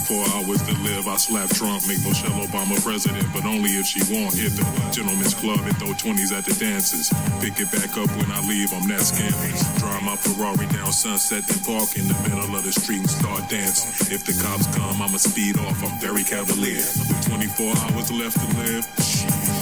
24 hours to live. I slap Trump, make Michelle Obama president, but only if she won't. Hit the gentleman's club and throw 20s at the dances. Pick it back up when I leave, I'm that scandalous. Drive my Ferrari down Sunset and park in the middle of the street and start dancing. If the cops come, I'ma speed off, I'm very cavalier. With 24 hours left to live,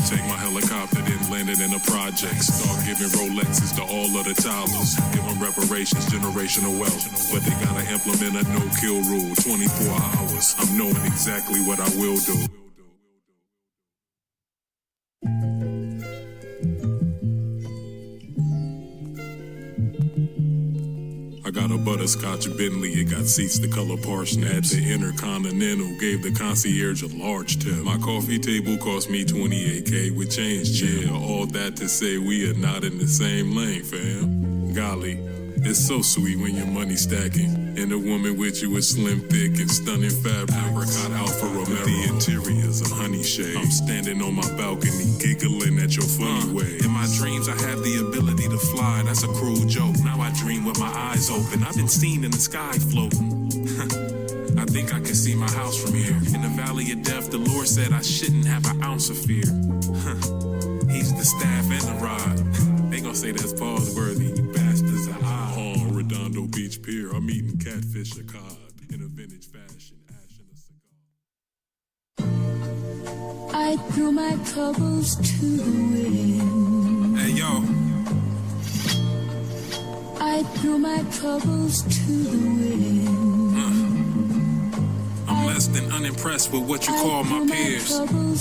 take my helicopter, then land it in the projects. Start giving Rolexes to all of the toddlers. Give them reparations, generational wealth. But they gotta implement a no-kill rule. 24 hours, I'm knowing exactly what I will do. I got a butterscotch Bentley, it got seats the color parsnips. At the Intercontinental, gave the concierge a large tip. My coffee table cost me $28K with change, chill. All that to say we are not in the same lane, fam. Golly, it's so sweet when your money stacking. And the woman with you is slim, thick, and stunning fabric. Apricot Alfa Romeo. The interior's a honey shade. I'm standing on my balcony, giggling at your funny way. In my dreams, I have the ability to fly. That's a cruel joke. Now I dream with my eyes open. I've been seen in the sky floating. I think I can see my house from here. In the valley of death, the Lord said I shouldn't have an ounce of fear. He's the staff and the rod. They gon' say that's pause worthy, you bastards. On Redondo Beach Pier, I'm eating catfish or cod in a vintage fashion, ash in a cigar. I threw my troubles to the wind. Hey, yo. I threw my troubles to the wind. I'm less than unimpressed with what you call my peers.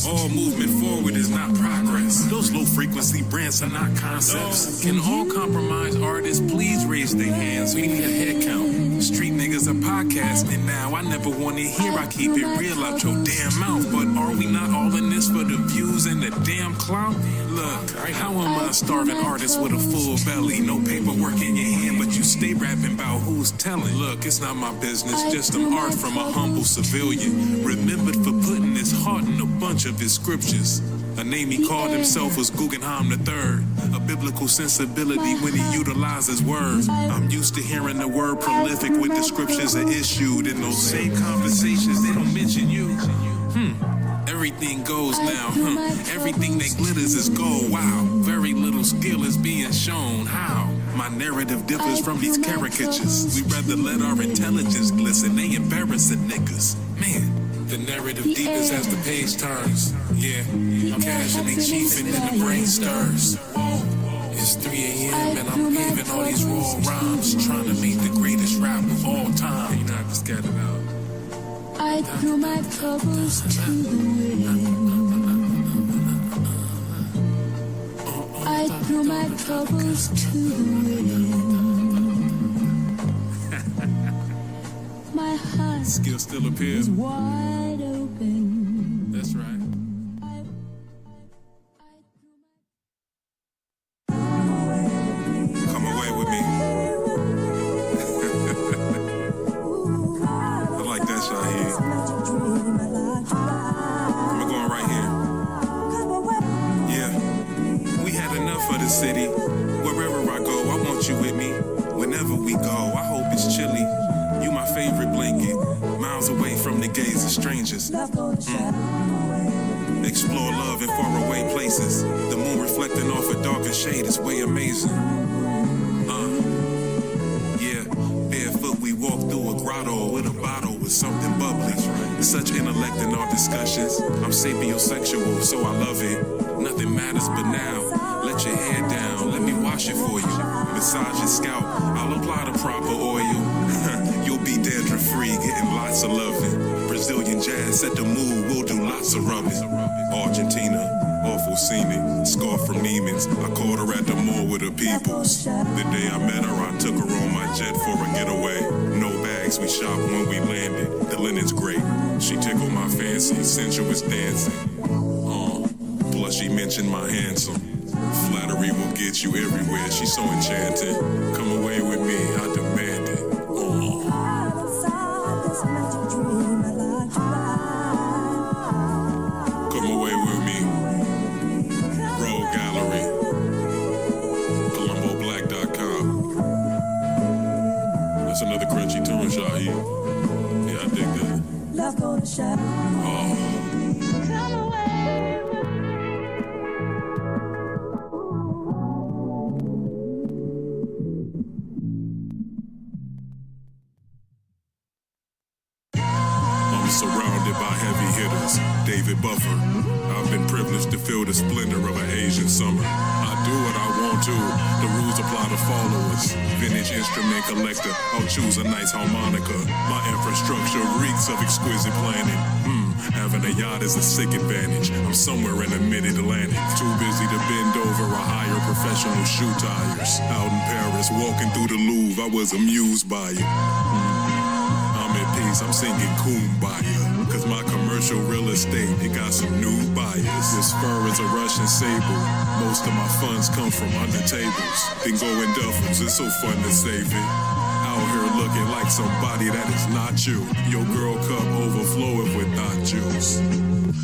All movement forward is not progress. Those low frequency brands are not concepts. Can all compromised artists please raise their hands? We need a head count. Street niggas are podcasting now. I never want to hear I keep it real out your damn mouth. But are we not all in this for the views and the damn clout? Look, how am I a starving artist with a full belly? No paperwork in your hand, but you stay rapping about who's telling. Look, it's not my business, just some art from a humble civilian. Remembered for putting his heart in a bunch of his scriptures. A name he called himself was Guggenheim III. A biblical sensibility when he utilizes words. I'm used to hearing the word prolific when descriptions are issued. In those same conversations, they don't mention you. Everything goes now, Everything that glitters is gold, wow. Very little skill is being shown, how? My narrative differs from these caricatures. We rather let our intelligence glisten, they embarrassing niggas. Man, the narrative deepens as the page turns. Yeah, casually chiefing and the brain stirs. It's 3 a.m. and I'm giving all these raw rhymes, trying to make the greatest rap of all time. You know, I just got it out. I threw my troubles to the wind. I threw my troubles to the wind. My heart Skill still appears. is wide open. That's right. Come away with me. I like that, Shaheed. We're going right here. Yeah. We had enough of the city. Wherever I go, I want you with me. Whenever we go, I hope it's chilly. You my favorite blanket. Miles away from the gaze of strangers. Explore love in faraway places. The moon reflecting off a darker shade is way amazing. Yeah, barefoot we walk through a grotto with a bottle with something bubbly. Such intellect in our discussions. I'm sapiosexual, so I love it. Nothing matters but now. Let your hair down, let me wash it for you. Massage your scalp, I'll apply the proper oil. You'll be dandruff free, getting lots of loving. Brazilian jazz set the mood, we'll do lots of rubbing. Argentina, awful scenic, scar from Neiman's. I caught her at the mall with her peoples. The day I met her, I took her on my jet for a getaway. No bags, we shopped when we landed. The linen's great. She tickled my fancy, sensuous dancing. Plus she mentioned my handsome. Flattery will get you everywhere. She's so enchanting. Come away with me, I demand it. Come away with me. Road Gallery. ColumboBlack.com. That's another crunchy tune, Shaheed. Yeah, I dig that. I'm surrounded by heavy hitters, David Buffer. I've been privileged to feel the splendor of an Asian summer. I do what I want to, the rules apply to followers. Vintage instrument collector, I'll choose a nice harmonica. My infrastructure reeks of exquisite planning. Having a yacht is a sick advantage. I'm somewhere in the mid-Atlantic, too busy to bend over or hire professional shoe tires. Out in Paris, walking through the Louvre, I was amused by you. I'm singing Kumbaya, cause my commercial real estate, it got some new buyers. This fur is a Russian sable. Most of my funds come from under tables. Then go in duffels, it's so fun to save it. Out here looking like somebody that is not you. Your girl cup overflowing with thought juice.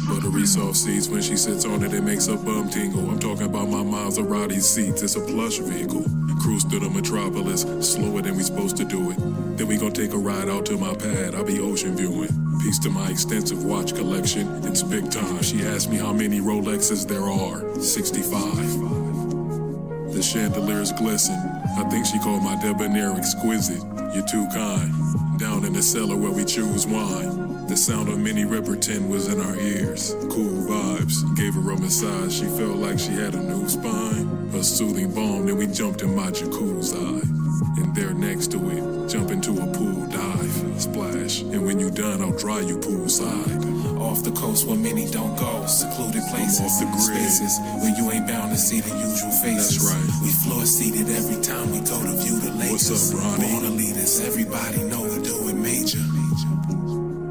Buttery soft seats, when she sits on it, it makes her bum tingle. I'm talking about my Maserati seats, it's a plush vehicle. Cruise through the metropolis, slower than we supposed to do it. Then we gon' take a ride out to my pad, I'll be ocean viewing. Peace to my extensive watch collection, it's big time. She asked me how many Rolexes there are, 65. The chandeliers glisten, I think she called my debonair exquisite. You're too kind. Down in the cellar where we choose wine, the sound of Minnie Riperton was in our ears. Cool vibes, gave her a massage, she felt like she had a new spine. A soothing balm, then we jumped in my jacuzzi. And there next to it, jump into a pool dive, splash. And when you done, I'll dry you poolside. Off the coast where many don't go, secluded places, off the grid. Spaces where you ain't bound to see the usual faces. That's right. We floor seated every time we go to view the Lakers. What's up, Ronnie? Born to lead us, everybody know we do it major.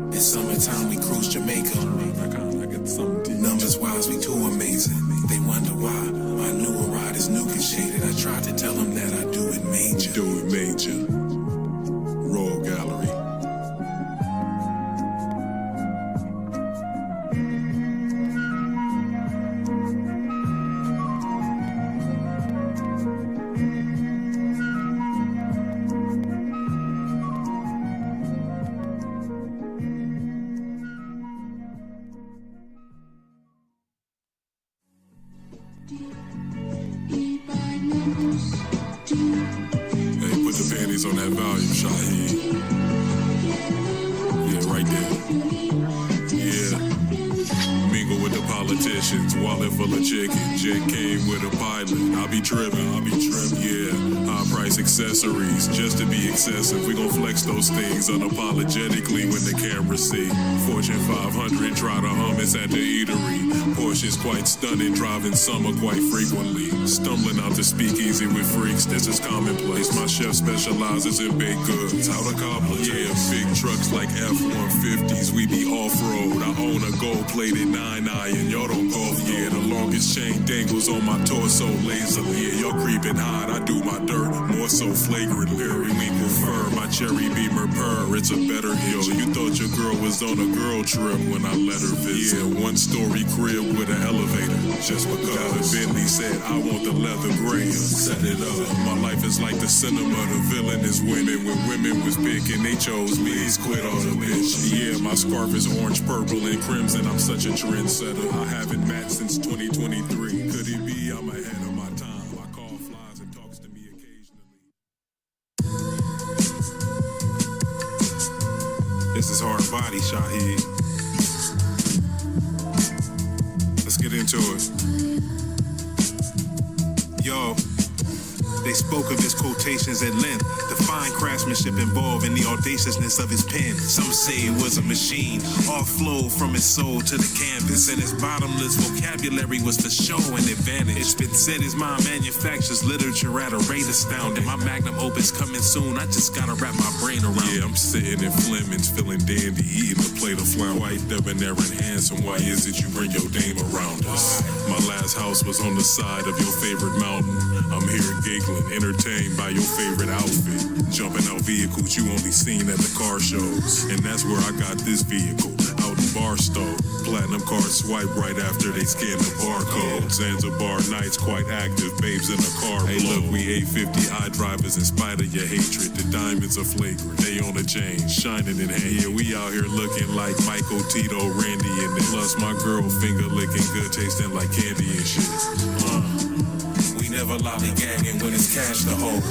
In summertime we cruise Jamaica. I got something. Numbers wise, we too amazing. They wonder why my newer ride is nuke and shaded. I tried to tell them that I do it major. Do it major. Roll gallery. Hey, put the panties on that volume, Shaheed. Yeah, right there. Yeah. Mingle with the politicians, wallet full of chicken. Jet came with a pilot. I'll be tripping. Yeah. High price accessories, just to be excessive. We gon' flex those things unapologetically when the cameras see. Fortune 500, try to hummus at the eatery. Porsche's quite stunning, driving summer quite frequently. Stumbling out to speakeasy with freaks, this is commonplace. My chef specializes in baked goods. How to accomplish? Yeah, big trucks like F-150s, we be off-road. I own a gold-plated 9-iron, y'all don't golf. Yeah, the longest chain dangles on my torso, laser. Yeah, y'all creeping hard, I do my dirt, more so flagrant. Periwinkle fur, my cherry beamer purr, it's a better hill. You thought your girl was on a girl trip when I let her visit. Yeah, one-story crib with an elevator, just because Bentley said I want the leather gray. Set it up. My life is like the cinema, the villain is women. When women was picking, they chose me. Quit on the bitch. Yeah, my scarf is orange, purple, and crimson. I'm such a trendsetter. I haven't matched since 2023. Could it be I'm ahead of my time? My call flies and talks to me occasionally. This is hard body, Shaheed. Let's get into it. Yo, they spoke of his quotations at length, the fine craftsmanship involved in the audaciousness of his pen. Some say it was a machine, all flowed from his soul to the canvas, and his bottomless vocabulary was for show and advantage. It's been said his mind manufactures literature at a rate astounding. My magnum opus coming soon, I just gotta wrap my brain around. Yeah, I'm sitting in Fleming's, feeling dandy, eating a plate of flan. White, debonair, and handsome. Why is it you bring your dame around us? My last house was on the side of your favorite mountain. I'm here giggling, entertained by your favorite outfit. Jumping out vehicles you only seen at the car shows. And that's where I got this vehicle, out in Barstow. Platinum card swipe right after they scan the barcode. Zanzibar nights quite active, babes in the car. Hey, look, we 850 drivers in spite of your hatred. The diamonds are flagrant, they on the chain, shining in hand. Yeah, we out here looking like Michael, Tito, Randy, and then plus my girl finger licking good, tasting like candy and shit. We never lollygagging when it's cash to hold.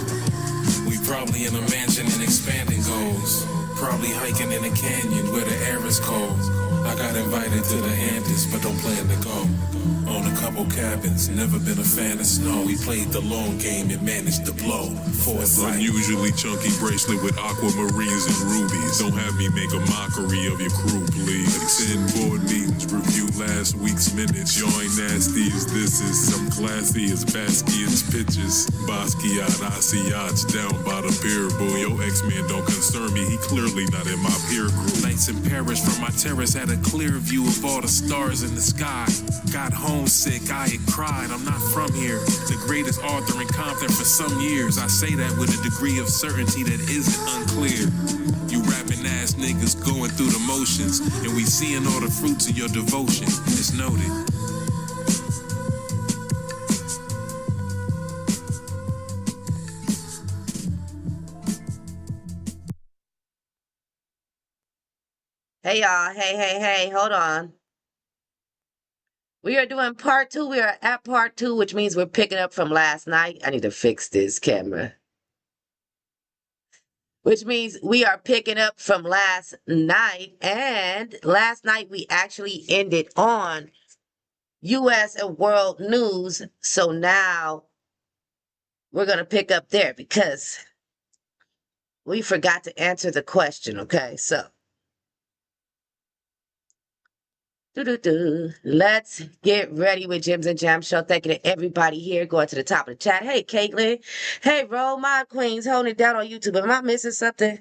We probably in a mansion and expanding goals. Probably hiking in a canyon where the air is cold. I got invited to the Andes, but don't plan to go. Own a couple cabins, never been a fan of snow. We played the long game and managed to blow. Unusually chunky bracelet with aquamarines and rubies. Don't have me make a mockery of your crew, please. 10 board meetings, review last week's minutes. You ain't nasty as this is, some classy as Basquiat's pictures. Basquiat, Asiats down by the pier. Boy, your X-Man don't concern me, he clearly not in my peer group. Nights in Paris from my terrace had a clear view of all the stars in the sky. Got homesick, I had cried, I'm not from here. The greatest author in Compton for some years. I say that with a degree of certainty that isn't unclear. You rapping ass niggas going through the motions, and we seeing all the fruits of your devotion. It's noted. Hey y'all, hey, hold on. We are doing part 2. We are at part 2, which means we're picking up from last night. I need to fix this camera. Which means we are picking up from last night. And last night we actually ended on U.S. and world news. So now we're going to pick up there because we forgot to answer the question. Okay, so. Let's get ready with Gems and Jam Show. Thank you to everybody here. Going to the top of the chat. Hey, Caitlin. Hey, Roll Mod Queens holding it down on YouTube. Am I missing something?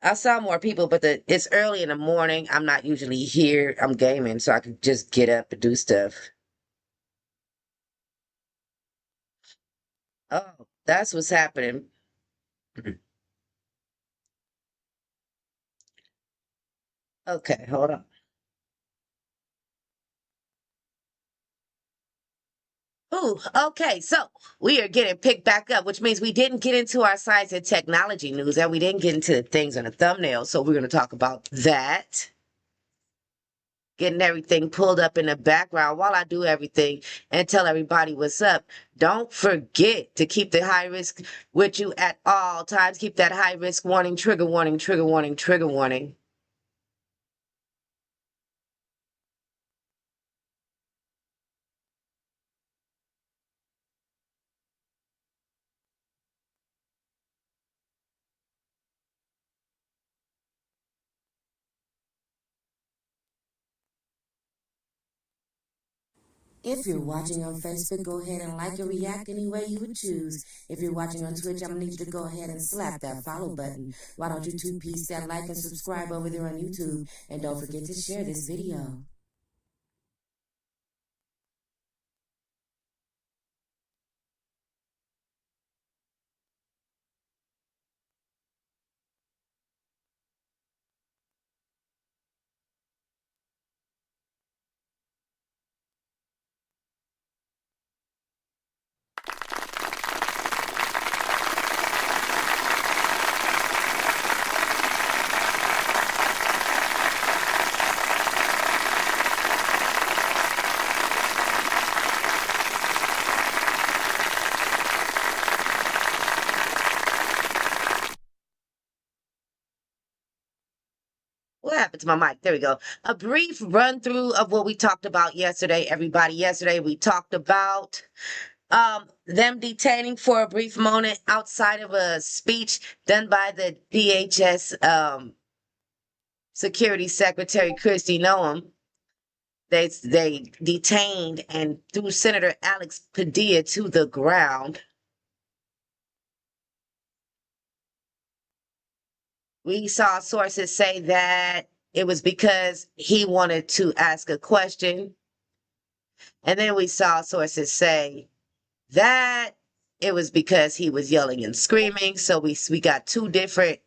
I saw more people, but it's early in the morning. I'm not usually here. I'm gaming, so I can just get up and do stuff. Oh, that's what's happening. Okay, hold on. Ooh, okay, so we are getting picked back up, which means we didn't get into our science and technology news, and we didn't get into the things on the thumbnail, so we're going to talk about that. Getting everything pulled up in the background while I do everything and tell everybody what's up. Don't forget to keep the high risk with you at all times. Keep that high risk warning, trigger warning, trigger warning, trigger warning. If you're watching on Facebook, go ahead and like or react any way you would choose. If you're watching on Twitch, I'm going to need you to go ahead and slap that follow button. Why don't you two-piece that like and subscribe over there on YouTube? And don't forget to share this video. What happened to my mic? There we go. A brief run through of what we talked about yesterday, everybody. Yesterday, we talked about them detaining for a brief moment outside of a speech done by the DHS Security Secretary Kristi Noem. They detained and threw Senator Alex Padilla to the ground. We saw sources say that it was because he wanted to ask a question. And then we saw sources say that it was because he was yelling and screaming. So we got two different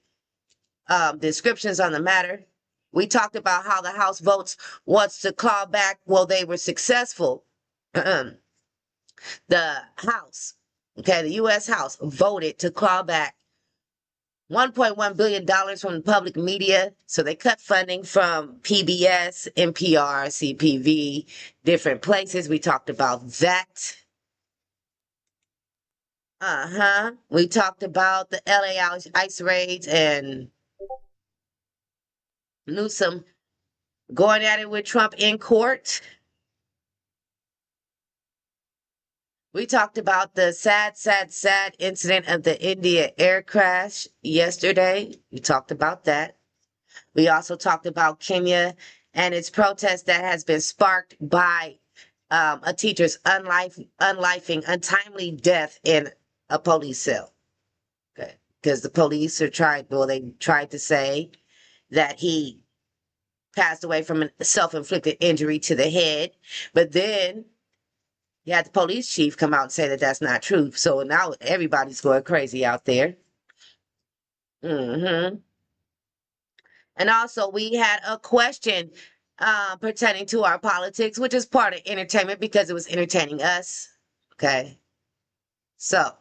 descriptions on the matter, We talked about how the House votes wants to claw back. Well, they were successful. The House, okay, the U.S. House voted to claw back $1.1 billion from the public media. So they cut funding from PBS, NPR, CPV, different places. We talked about that. We talked about the LA ICE raids and Newsom going at it with Trump in court. We talked about the sad incident of the India air crash yesterday. We talked about that. We also talked about Kenya and its protest that has been sparked by a teacher's untimely death in a police cell. Okay, because the police are they tried to say that he passed away from a self-inflicted injury to the head, but then you had the police chief come out and say that that's not true. So now everybody's going crazy out there. And also we had a question pertaining to our politics, which is part of entertainment because it was entertaining us. Okay. So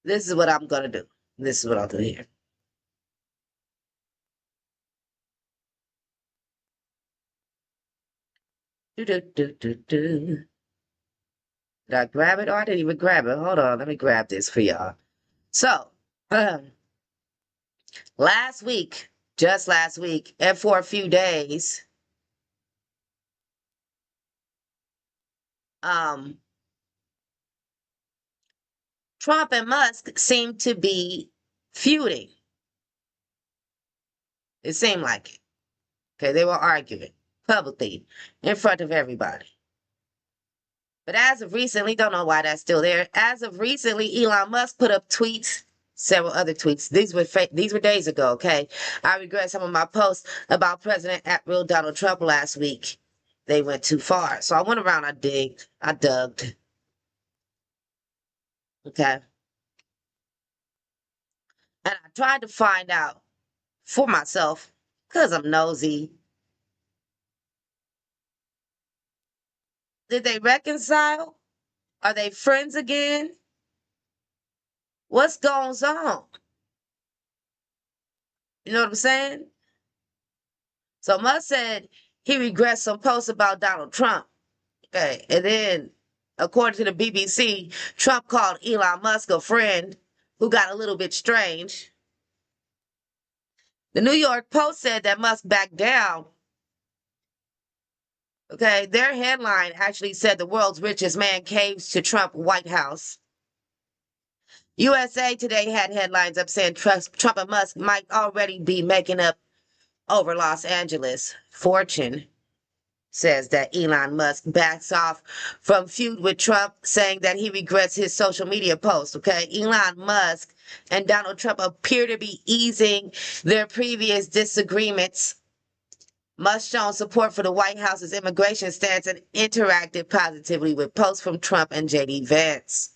this is what I'm going to do. This is what I'll do here. Did I grab it? Oh, I didn't even grab it. Hold on. Let me grab this for y'all. So, just last week, and for a few days, Trump and Musk seem to be feuding. It seemed like it. Okay, they were arguing publicly in front of everybody. But as of recently, don't know why that's still there. As of recently, Elon Musk put up tweets, several other tweets. These were days ago, okay? I regret some of my posts about President at real Donald Trump last week. They went too far. So I went around, I dug. Okay. And I tried to find out for myself, because I'm nosy. Did they reconcile? Are they friends again? What's going on? You know what I'm saying? So Musk said he regrets some posts about Donald Trump. Okay. And then, according to the BBC, Trump called Elon Musk a friend who got a little bit strange. The New York Post said that Musk backed down. Okay, their headline actually said the world's richest man caves to Trump White House. USA Today had headlines up saying Trump and Musk might already be making up over Los Angeles. Fortune says that Elon Musk backs off from feud with Trump, saying that he regrets his social media post. Okay, Elon Musk and Donald Trump appear to be easing their previous disagreements. Musk shown support for the White House's immigration stance and interacted positively with posts from Trump and J.D. Vance.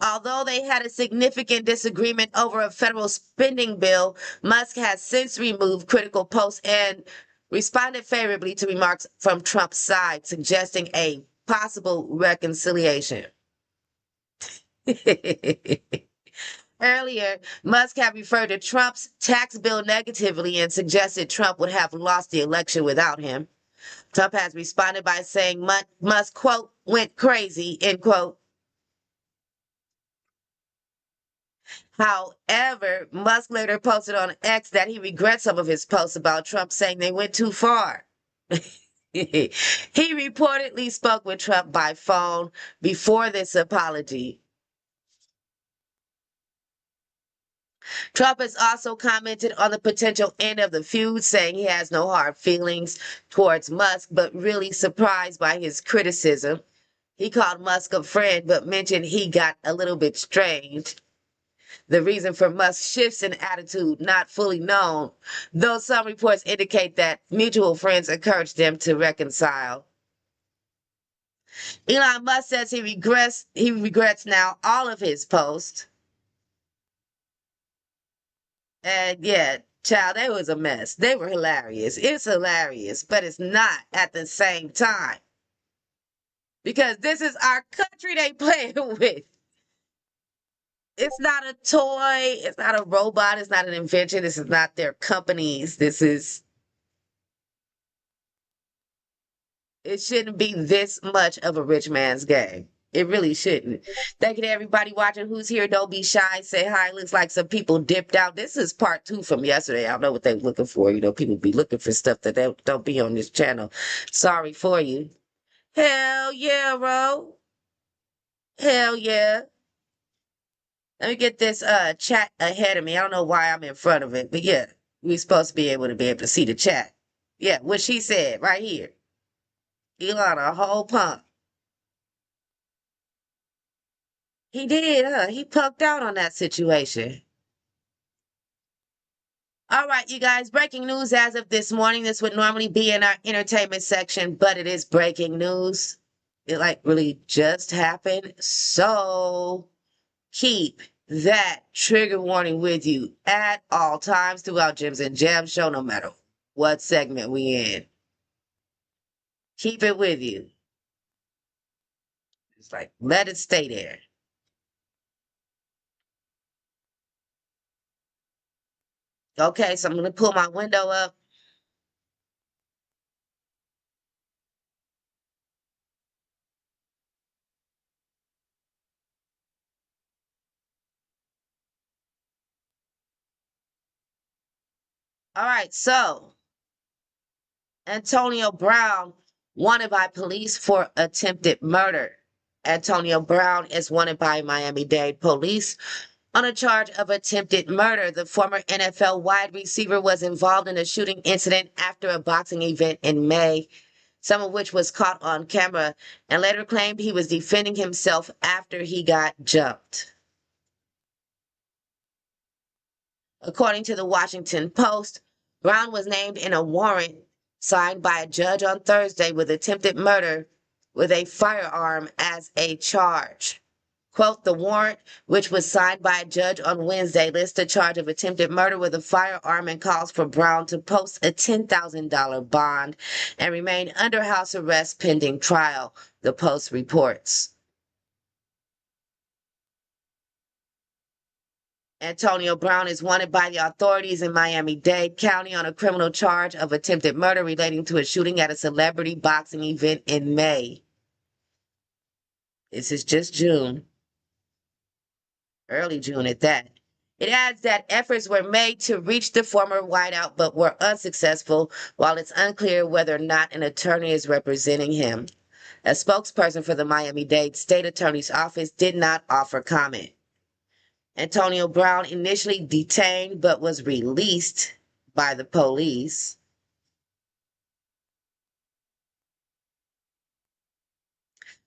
Although they had a significant disagreement over a federal spending bill, Musk has since removed critical posts and responded favorably to remarks from Trump's side, suggesting a possible reconciliation. Earlier, Musk had referred to Trump's tax bill negatively and suggested Trump would have lost the election without him. Trump has responded by saying Musk, quote, went crazy, end quote. However, Musk later posted on X that he regrets some of his posts about Trump, saying they went too far. He reportedly spoke with Trump by phone before this apology. Trump has also commented on the potential end of the feud, saying he has no hard feelings towards Musk, but really surprised by his criticism. He called Musk a friend, but mentioned he got a little bit strange. The reason for Musk's shifts in attitude not fully known, though some reports indicate that mutual friends encouraged them to reconcile. Elon Musk says he regrets now all of his posts. And yeah, child, they was a mess. They were hilarious. It's hilarious, but it's not at the same time. Because this is our country they playing with. It's not a toy. It's not a robot. It's not an invention. This is not their companies. It shouldn't be this much of a rich man's game. It really shouldn't. Thank you to everybody watching who's here. Don't be shy. Say hi. Looks like some people dipped out. This is part 2 from yesterday. I don't know what they're looking for. People be looking for stuff that they don't be on this channel. Sorry for you. Hell yeah, bro. Hell yeah. Let me get this chat ahead of me. I don't know why I'm in front of it, but yeah, we're supposed to be able to see the chat. Yeah, what she said right here. Elon a whole punk. He did, huh? He punked out on that situation. All right, you guys, breaking news as of this morning. This would normally be in our entertainment section, but it is breaking news. It really just happened. So keep that trigger warning with you at all times throughout Gems and Gems show, no matter what segment we in. Keep it with you. It's let it stay there. Okay, so I'm going to pull my window up. All right, so Antonio Brown wanted by police for attempted murder. Antonio Brown is wanted by Miami-Dade police on a charge of attempted murder. The former NFL wide receiver was involved in a shooting incident after a boxing event in May, some of which was caught on camera, and later claimed he was defending himself after he got jumped. According to the Washington Post, Brown was named in a warrant signed by a judge on Thursday with attempted murder with a firearm as a charge. Quote, the warrant, which was signed by a judge on Wednesday, lists the charge of attempted murder with a firearm and calls for Brown to post a $10,000 bond and remain under house arrest pending trial, the Post reports. Antonio Brown is wanted by the authorities in Miami-Dade County on a criminal charge of attempted murder relating to a shooting at a celebrity boxing event in May. This is just June. Early June at that. It adds that efforts were made to reach the former wideout but were unsuccessful, while it's unclear whether or not an attorney is representing him. A spokesperson for the Miami-Dade State Attorney's Office did not offer comment. Antonio Brown initially detained but was released by the police.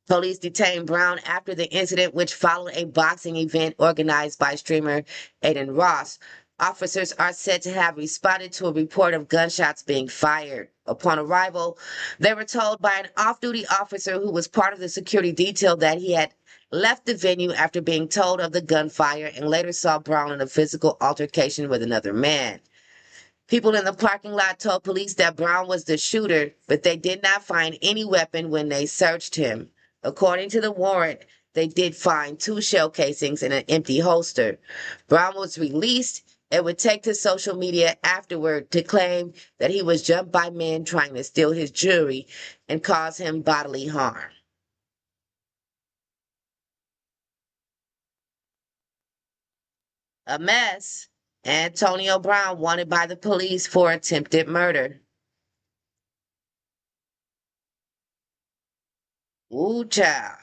Police detained Brown after the incident, which followed a boxing event organized by streamer Aiden Ross. Officers are said to have responded to a report of gunshots being fired. Upon arrival, they were told by an off-duty officer who was part of the security detail that he had left the venue after being told of the gunfire and later saw Brown in a physical altercation with another man. People in the parking lot told police that Brown was the shooter, but they did not find any weapon when they searched him. According to the warrant, they did find 2 shell casings and an empty holster. Brown was released and would take to social media afterward to claim that he was jumped by men trying to steal his jewelry and cause him bodily harm. A mess. Antonio Brown wanted by the police for attempted murder. Ooh, child.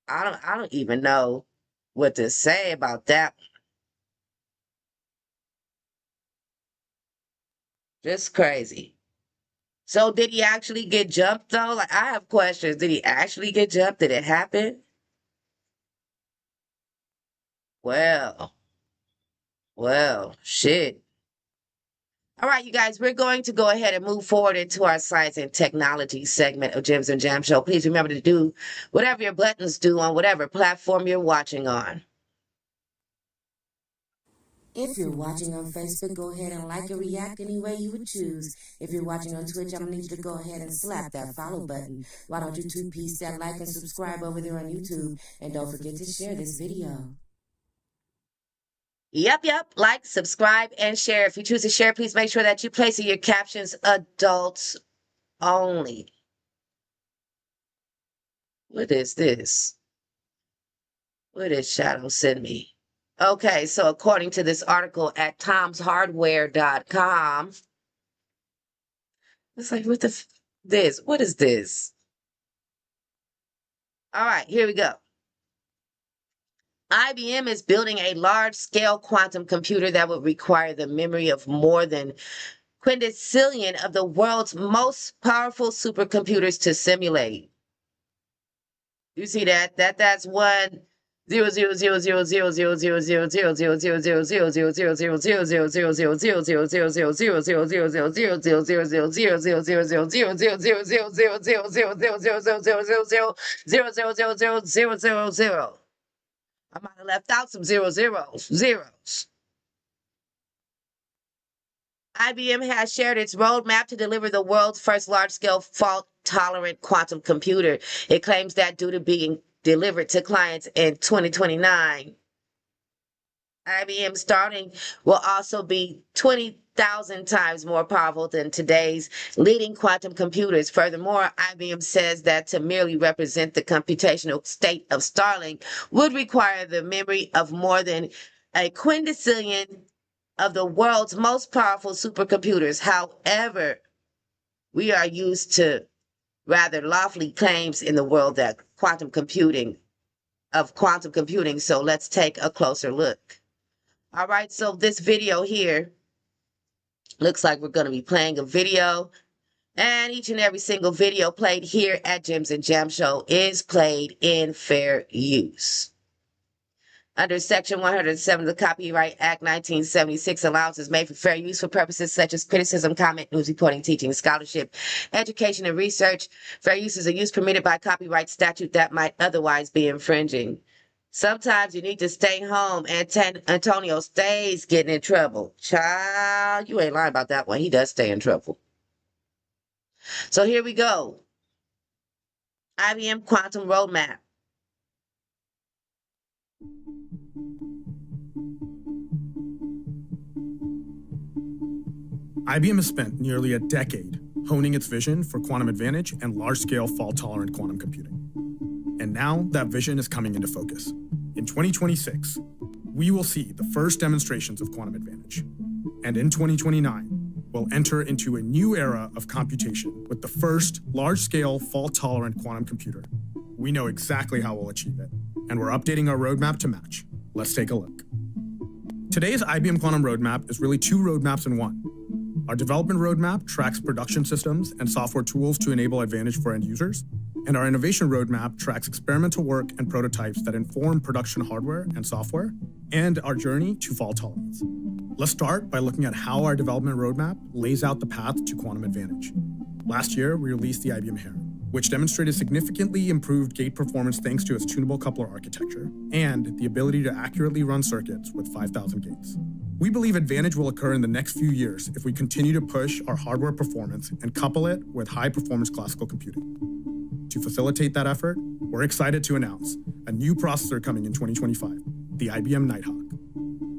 I don't even know what to say about that. Just crazy. So did he actually get jumped though? I have questions. Did he actually get jumped? Did it happen? Well, shit. All right, you guys, we're going to go ahead and move forward into our science and technology segment of Gems and Jam Show. Please remember to do whatever your buttons do on whatever platform you're watching on. If you're watching on Facebook, go ahead and like or react any way you would choose. If you're watching on Twitch, I'm going to need you to go ahead and slap that follow button. Why don't you two-piece that like and subscribe over there on YouTube? And don't forget to share this video. Yep. Like, subscribe, and share. If you choose to share, please make sure that you place in your captions adults only. What is this? What did Shadow send me? Okay, so according to this article at tomshardware.com, it's like, what is this? All right, here we go. IBM is building a large-scale quantum computer that would require the memory of more than quintillion of the world's most powerful supercomputers to simulate. You see that? That's 1 I might have left out some zeros. IBM has shared its roadmap to deliver the world's first large-scale fault-tolerant quantum computer. It claims that due to being delivered to clients in 2029, IBM starting will also be 20,000 times more powerful than today's leading quantum computers. Furthermore, IBM says that to merely represent the computational state of Starling would require the memory of more than a quintillion of the world's most powerful supercomputers. However, we are used to rather lofty claims in the world that quantum computing, so let's take a closer look. All right, so this video here looks like we're going to be playing a video, and each and every single video played here at Gems and Jam Show is played in fair use. Under Section 107 of the Copyright Act 1976, allowance is made for fair use for purposes such as criticism, comment, news reporting, teaching, scholarship, education, and research. Fair use is a use permitted by copyright statute that might otherwise be infringing. Sometimes you need to stay home, and Antonio stays getting in trouble. Child, you ain't lying about that one. He does stay in trouble. So here we go. IBM Quantum Roadmap. IBM has spent nearly a decade honing its vision for quantum advantage and large-scale fault-tolerant quantum computing. And now that vision is coming into focus. In 2026, we will see the first demonstrations of quantum advantage. And in 2029, we'll enter into a new era of computation with the first large-scale fault-tolerant quantum computer. We know exactly how we'll achieve it, and we're updating our roadmap to match. Let's take a look. Today's IBM Quantum Roadmap is really two roadmaps in one. Our development roadmap tracks production systems and software tools to enable advantage for end users, and our innovation roadmap tracks experimental work and prototypes that inform production hardware and software, and our journey to fault tolerance. Let's start by looking at how our development roadmap lays out the path to quantum advantage. Last year, we released the IBM Heron, which demonstrated significantly improved gate performance thanks to its tunable coupler architecture and the ability to accurately run circuits with 5,000 gates. We believe advantage will occur in the next few years if we continue to push our hardware performance and couple it with high-performance classical computing. To facilitate that effort, we're excited to announce a new processor coming in 2025, the IBM Nighthawk.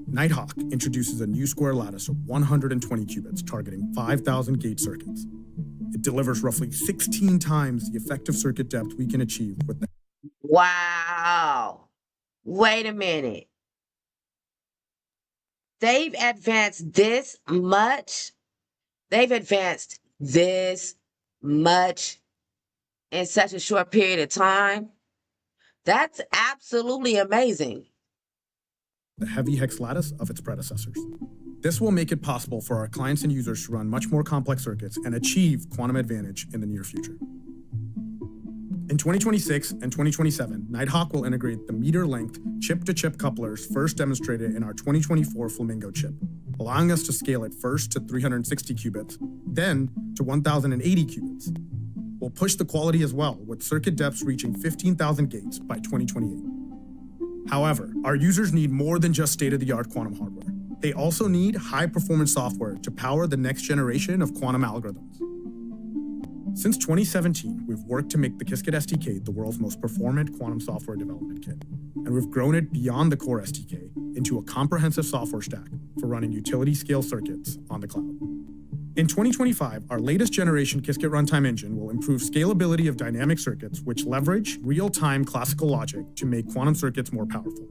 Nighthawk introduces a new square lattice of 120 qubits targeting 5,000 gate circuits. It delivers roughly 16 times the effective circuit depth we can achieve with that. Wow. Wait a minute. They've advanced this much? They've advanced this much in such a short period of time? That's absolutely amazing. The heavy hex lattice of its predecessors. This will make it possible for our clients and users to run much more complex circuits and achieve quantum advantage in the near future. In 2026 and 2027, Nighthawk will integrate the meter-length chip-to-chip couplers first demonstrated in our 2024 Flamingo chip. allowing us to scale it first to 360 qubits, then to 1,080 qubits. We'll push the quality as well, with circuit depths reaching 15,000 gates by 2028. However, our users need more than just state-of-the-art quantum hardware. They also need high-performance software to power the next generation of quantum algorithms. Since 2017, we've worked to make the Qiskit SDK the world's most performant quantum software development kit, and we've grown it beyond the core SDK into a comprehensive software stack for running utility-scale circuits on the cloud. In 2025, our latest generation Qiskit runtime engine will improve scalability of dynamic circuits, which leverage real-time classical logic to make quantum circuits more powerful.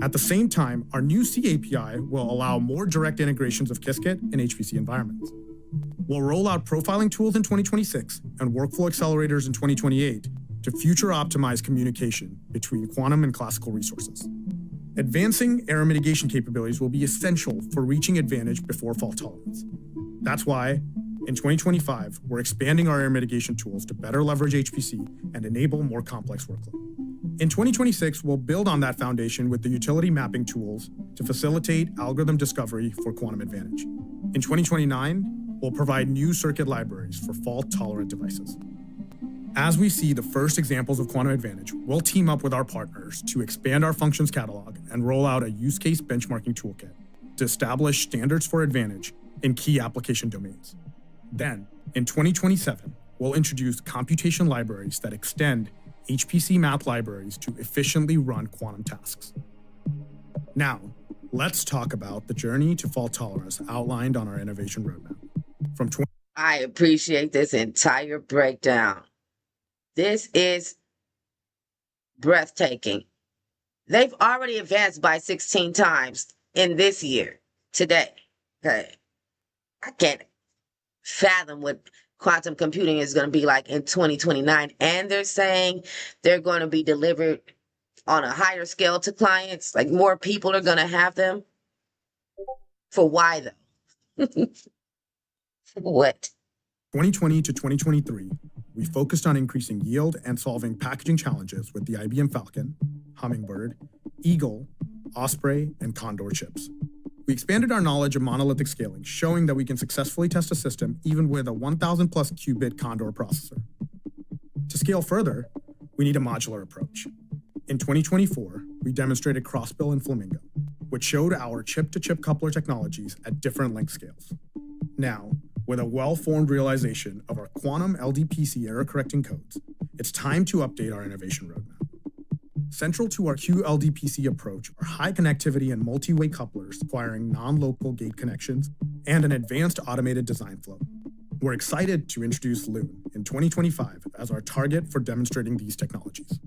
At the same time, our new C API will allow more direct integrations of Qiskit in HPC environments. We'll roll out profiling tools in 2026 and workflow accelerators in 2028 to future-optimize communication between quantum and classical resources. Advancing error mitigation capabilities will be essential for reaching advantage before fault tolerance. That's why, in 2025, we're expanding our error mitigation tools to better leverage HPC and enable more complex workload. In 2026, we'll build on that foundation with the utility mapping tools to facilitate algorithm discovery for quantum advantage. In 2029, we'll provide new circuit libraries for fault-tolerant devices. As we see the first examples of quantum advantage, we'll team up with our partners to expand our functions catalog and roll out a use case benchmarking toolkit to establish standards for advantage in key application domains. Then, in 2027, we'll introduce computation libraries that extend HPC math libraries to efficiently run quantum tasks. Now, let's talk about the journey to fault tolerance outlined on our innovation roadmap. I appreciate this entire breakdown. This is breathtaking. They've already advanced by 16 times in this year, today. Okay. I can't fathom what quantum computing is going to be like in 2029. And they're saying they're going to be delivered on a higher scale to clients. Like more people are going to have them. For why though? What? 2020 to 2023, we focused on increasing yield and solving packaging challenges with the IBM Falcon, Hummingbird, Eagle, Osprey, and Condor chips. We expanded our knowledge of monolithic scaling, showing that we can successfully test a system even with a 1,000 plus qubit Condor processor. To scale further, we need a modular approach. In 2024, we demonstrated Crossbill and Flamingo, which showed our chip-to-chip coupler technologies at different length scales. Now, with a well-formed realization of our quantum LDPC error-correcting codes, it's time to update our innovation roadmap. Central to our QLDPC approach are high connectivity and multi-way couplers requiring non-local gate connections and an advanced automated design flow. We're excited to introduce Loon in 2025 as our target for demonstrating these technologies.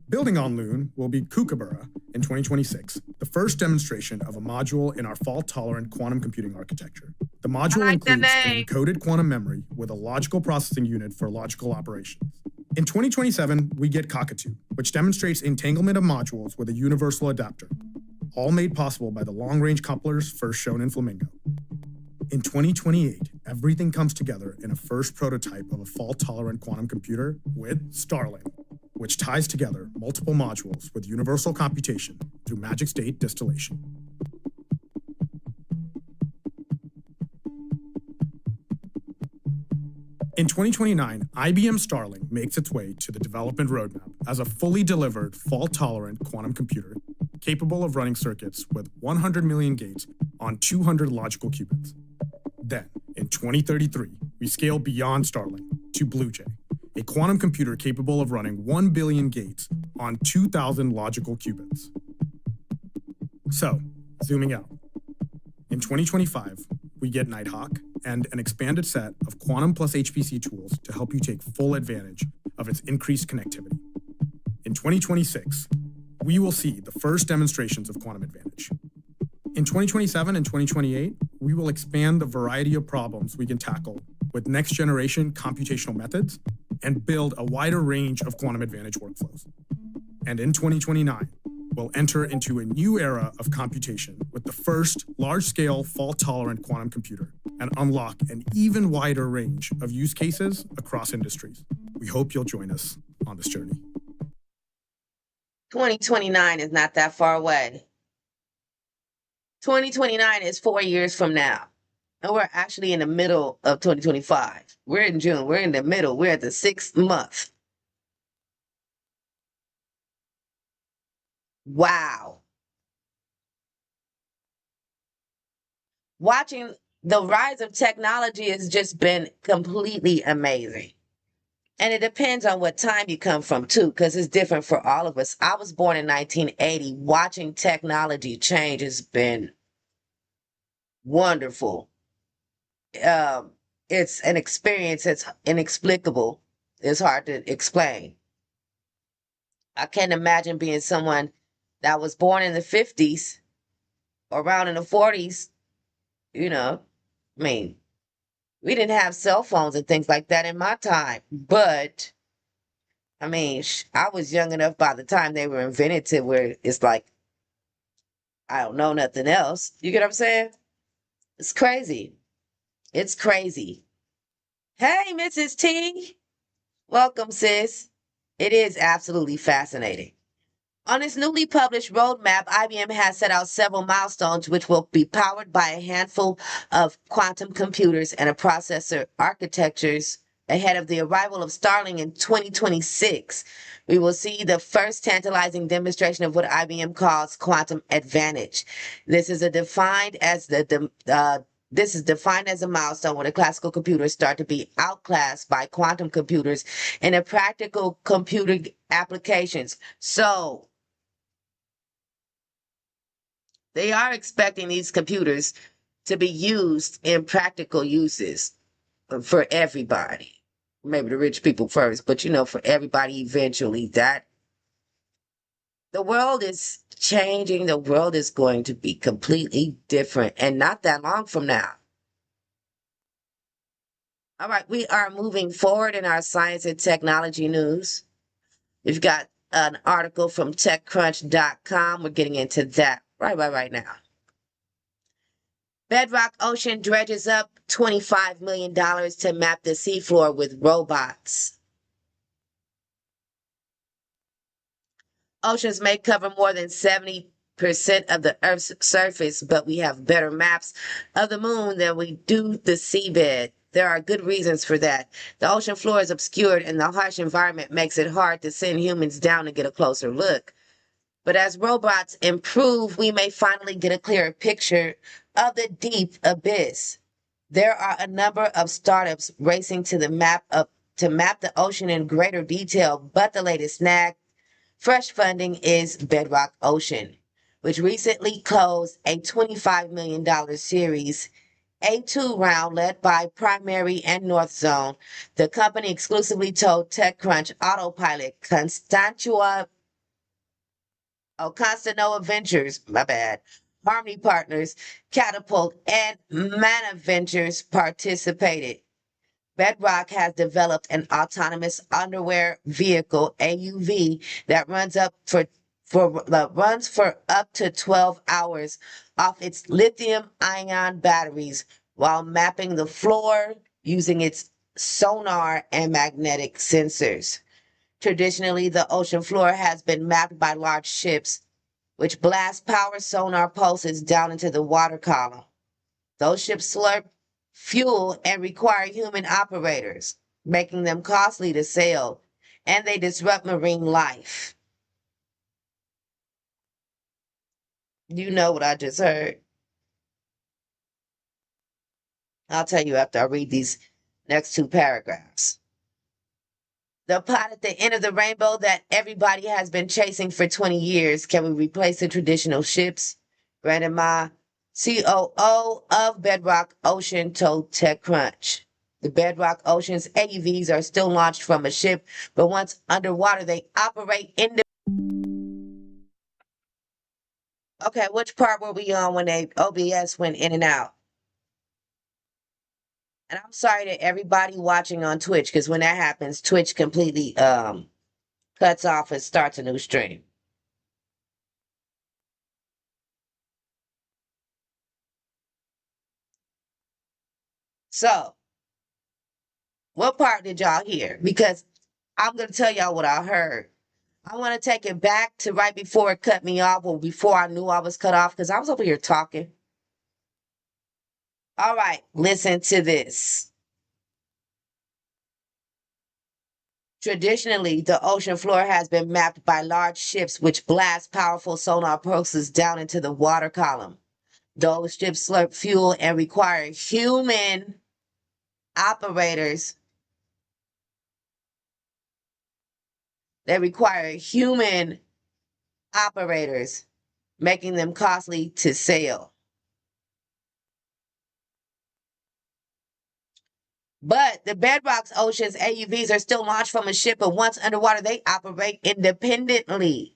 Building on Loon will be Kookaburra in 2026, the first demonstration of a module in our fault-tolerant quantum computing architecture. The module includes an encoded quantum memory with a logical processing unit for logical operations. In 2027, we get Cockatoo, which demonstrates entanglement of modules with a universal adapter, all made possible by the long-range couplers first shown in Flamingo. In 2028, everything comes together in a first prototype of a fault-tolerant quantum computer with Starling, which ties together multiple modules with universal computation through magic state distillation. In 2029, IBM Starling makes its way to the development roadmap as a fully delivered, fault-tolerant quantum computer capable of running circuits with 100 million gates on 200 logical qubits. Then, in 2033, we scale beyond Starling to BlueJay, a quantum computer capable of running 1 billion gates on 2,000 logical qubits. So, zooming out, in 2025, we get Nighthawk and an expanded set of quantum plus HPC tools to help you take full advantage of its increased connectivity. In 2026, we will see the first demonstrations of quantum advantage. In 2027 and 2028, we will expand the variety of problems we can tackle with next-generation computational methods and build a wider range of quantum advantage workflows. And in 2029, we'll enter into a new era of computation with the first large-scale fault-tolerant quantum computer and unlock an even wider range of use cases across industries. We hope you'll join us on this journey. 2029 is not that far away. 2029 is 4 years from now. And we're actually in the middle of 2025. We're in June. We're in the middle. We're at the 6th month. Wow. Watching the rise of technology has just been completely amazing. And it depends on what time you come from, too, because it's different for all of us. I was born in 1980. Watching technology change has been wonderful. Um, it's an experience that's inexplicable. It's hard to explain. I can't imagine being someone that was born in the 50s, around in the 40s, you know. I mean, we didn't have cell phones and things like that in my time, but I mean, I was young enough by the time they were invented to where it's like, I don't know nothing else. You get what I'm saying? It's crazy. It's crazy. Hey, Mrs. T. Welcome, sis. It is absolutely fascinating. On its newly published roadmap, IBM has set out several milestones which will be powered by a handful of quantum computers and a processor architectures ahead of the arrival of Starling in 2026. We will see the first tantalizing demonstration of what IBM calls quantum advantage. This is defined as this is defined as a milestone when the classical computers start to be outclassed by quantum computers in the practical computer applications. So they are expecting these computers to be used in practical uses for everybody. Maybe the rich people first, but for everybody eventually. That the world is changing. The world is going to be completely different and not that long from now. All right, we are moving forward in our science and technology news. We've got an article from TechCrunch.com. We're getting into that right now. Bedrock Ocean dredges up $25 million to map the seafloor with robots. Oceans may cover more than 70% of the Earth's surface, but we have better maps of the moon than we do the seabed. There are good reasons for that. The ocean floor is obscured, and the harsh environment makes it hard to send humans down to get a closer look. But as robots improve, we may finally get a clearer picture of the deep abyss. There are a number of startups racing to map the ocean in greater detail, but the latest snag, fresh funding, is Bedrock Ocean, which recently closed a $25 million Series A2 round led by Primary and North Zone. The company exclusively told TechCrunch Autopilot, Constantinoa Ventures, my bad, Harmony Partners, Catapult, and Mana Ventures participated. Bedrock has developed an autonomous underwater vehicle (AUV) that runs for up to 12 hours off its lithium-ion batteries while mapping the floor using its sonar and magnetic sensors. Traditionally, the ocean floor has been mapped by large ships, which blast power sonar pulses down into the water column. Those ships slurp fuel and require human operators, making them costly to sail, and they disrupt marine life. You know what I just heard. I'll tell you after I read these next two paragraphs. The pot at the end of the rainbow that everybody has been chasing for 20 years. Can we replace the traditional ships? Brandon Ma, COO of Bedrock Ocean, told TechCrunch. The Bedrock Ocean's AUVs are still launched from a ship, but once underwater, they operate Okay, which part were we on when OBS went in and out? And I'm sorry to everybody watching on Twitch, because when that happens, Twitch completely cuts off and starts a new stream. So, what part did y'all hear? Because I'm going to tell y'all what I heard. I want to take it back to right before it cut me off, or before I knew I was cut off, because I was over here talking. All right, listen to this. Traditionally, the ocean floor has been mapped by large ships which blast powerful sonar pulses down into the water column. Those ships slurp fuel and require human operators. They require human operators, making them costly to sail. But the Bedrock's Ocean's AUVs are still launched from a ship, but once underwater, they operate independently.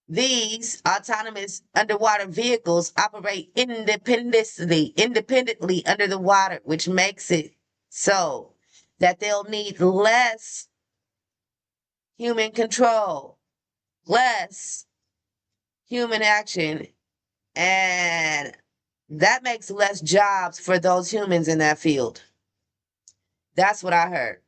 These autonomous underwater vehicles operate independently under the water, which makes it so that they'll need less human control, less human action, and that makes less jobs for those humans in that field. That's what I heard.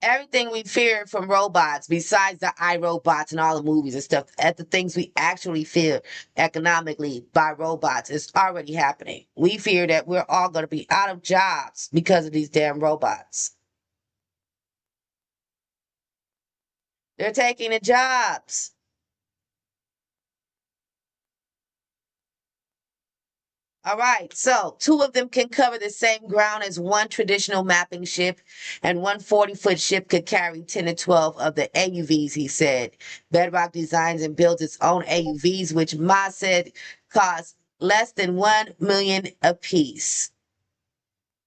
Everything we fear from robots, besides the iRobots and all the movies and stuff, at the things we actually fear economically by robots, is already happening. We fear that we're all going to be out of jobs because of these damn robots. They're taking the jobs. All right, so 2 of them can cover the same ground as one traditional mapping ship, and one 40-foot ship could carry 10 to 12 of the AUVs, he said. Bedrock designs and builds its own AUVs, which Ma said cost less than $1 million apiece.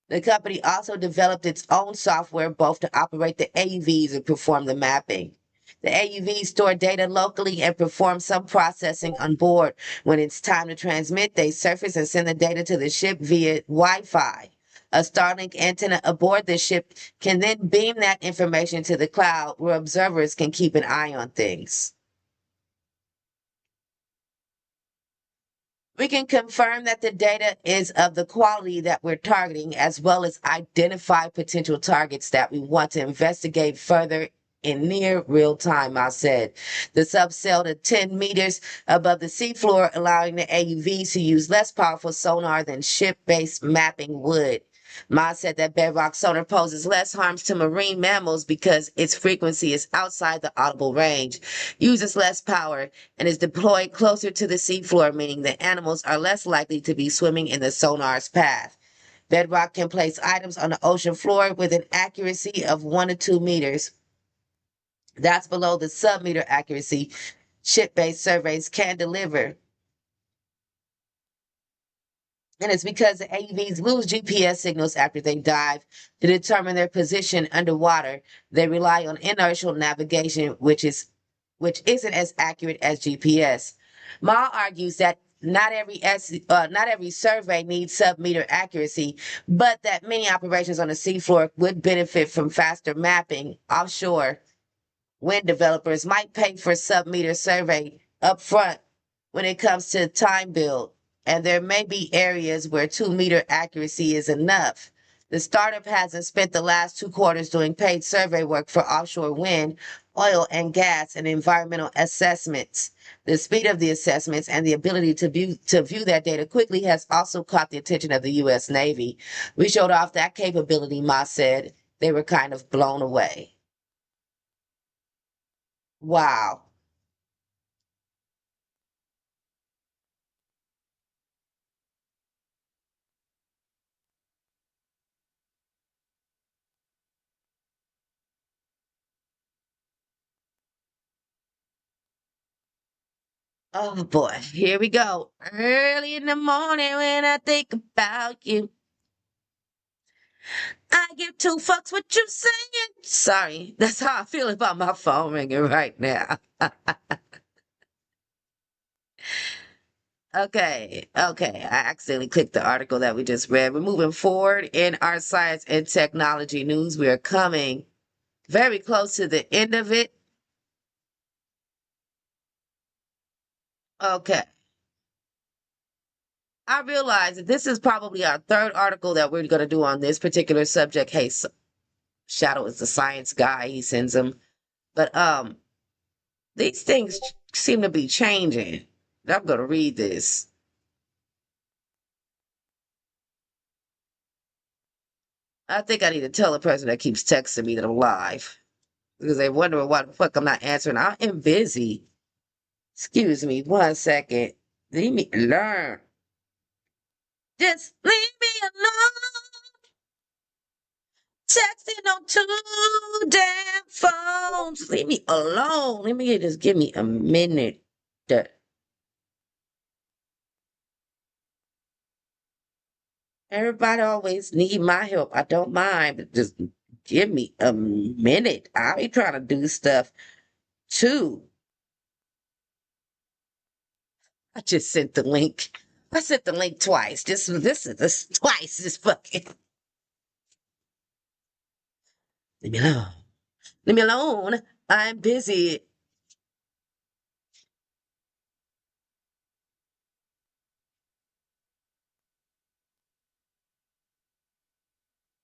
The company also developed its own software both to operate the AUVs and perform the mapping. The AUVs store data locally and perform some processing on board. When it's time to transmit, they surface and send the data to the ship via Wi-Fi. A Starlink antenna aboard the ship can then beam that information to the cloud, where observers can keep an eye on things. We can confirm that the data is of the quality that we're targeting, as well as identify potential targets that we want to investigate further in near real time, I said. The sub sailed at 10 meters above the seafloor, allowing the AUVs to use less powerful sonar than ship-based mapping would. Ma said that bedrock sonar poses less harms to marine mammals because its frequency is outside the audible range, uses less power, and is deployed closer to the seafloor, meaning the animals are less likely to be swimming in the sonar's path. Bedrock can place items on the ocean floor with an accuracy of 1 to 2 meters. That's below the sub-meter accuracy ship-based surveys can deliver. And it's because the AUVs lose GPS signals after they dive. To determine their position underwater, they rely on inertial navigation, which isn't as accurate as GPS. Ma argues that not every survey needs sub-meter accuracy, but that many operations on the seafloor would benefit from faster mapping. Offshore wind developers might pay for sub-meter survey upfront when it comes to time build, and there may be areas where 2-meter accuracy is enough. The startup hasn't spent the last 2 quarters doing paid survey work for offshore wind, oil and gas, and environmental assessments. The speed of the assessments and the ability to view that data quickly has also caught the attention of the U.S. Navy. We showed off that capability, Ma said. They were kind of blown away. Wow. Oh boy, here we go. Early in the morning when I think about you, I give 2 fucks what you saying. Sorry, that's how I feel about my phone ringing right now. Okay, I accidentally clicked the article that we just read. We're moving forward in our science and technology news. We are coming very close to the end of it. Okay. I realize that this is probably our third article that we're going to do on this particular subject. Hey, Shadow is the science guy. He sends them. But these things seem to be changing. I'm going to read this. I think I need to tell the person that keeps texting me that I'm live because they wonder why the fuck I'm not answering. I am busy. Excuse me 1 second. Leave me alone. Just leave me alone. Texting on two damn phones. Leave me alone. Let me just give me a minute. Everybody always need my help. I don't mind, but just give me a minute. I'll be trying to do stuff too. I just sent the link. I sent the link twice. This twice. This fucking. Leave me alone. Leave me alone. I'm busy.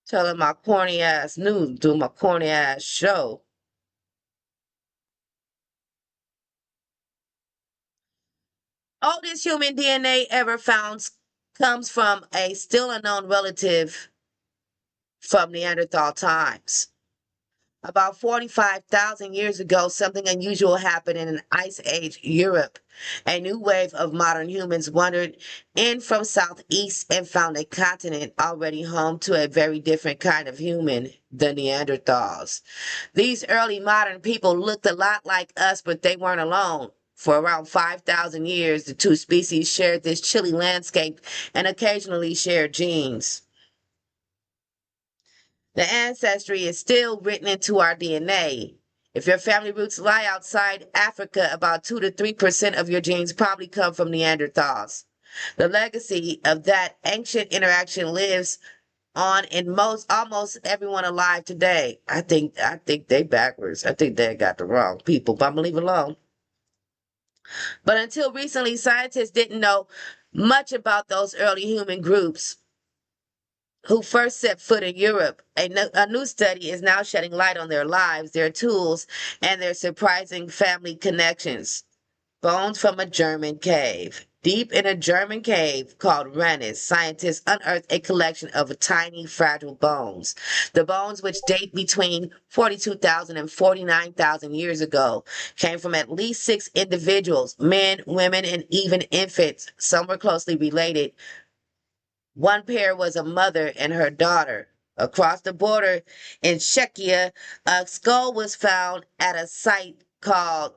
Telling my corny ass news, doing my corny ass show. Oldest human DNA ever found comes from a still unknown relative from Neanderthal times. About 45,000 years ago, something unusual happened in an ice age Europe. A new wave of modern humans wandered in from southeast and found a continent already home to a very different kind of human, the Neanderthals. These early modern people looked a lot like us, but they weren't alone. For around 5,000 years, the two species shared this chilly landscape and occasionally shared genes. The ancestry is still written into our DNA. If your family roots lie outside Africa, about 2 to 3% of your genes probably come from Neanderthals. The legacy of that ancient interaction lives on in almost everyone alive today. I think they backwards. I think they got the wrong people, but I'm gonna leave it alone. But until recently, scientists didn't know much about those early human groups who first set foot in Europe. A new study is now shedding light on their lives, their tools, and their surprising family connections. Bones from a German cave. Deep in a German cave called Rennes, scientists unearthed a collection of tiny, fragile bones. The bones, which date between 42,000 and 49,000 years ago, came from at least 6 individuals, men, women, and even infants. Some were closely related. One pair was a mother and her daughter. Across the border in Czechia, a skull was found at a site called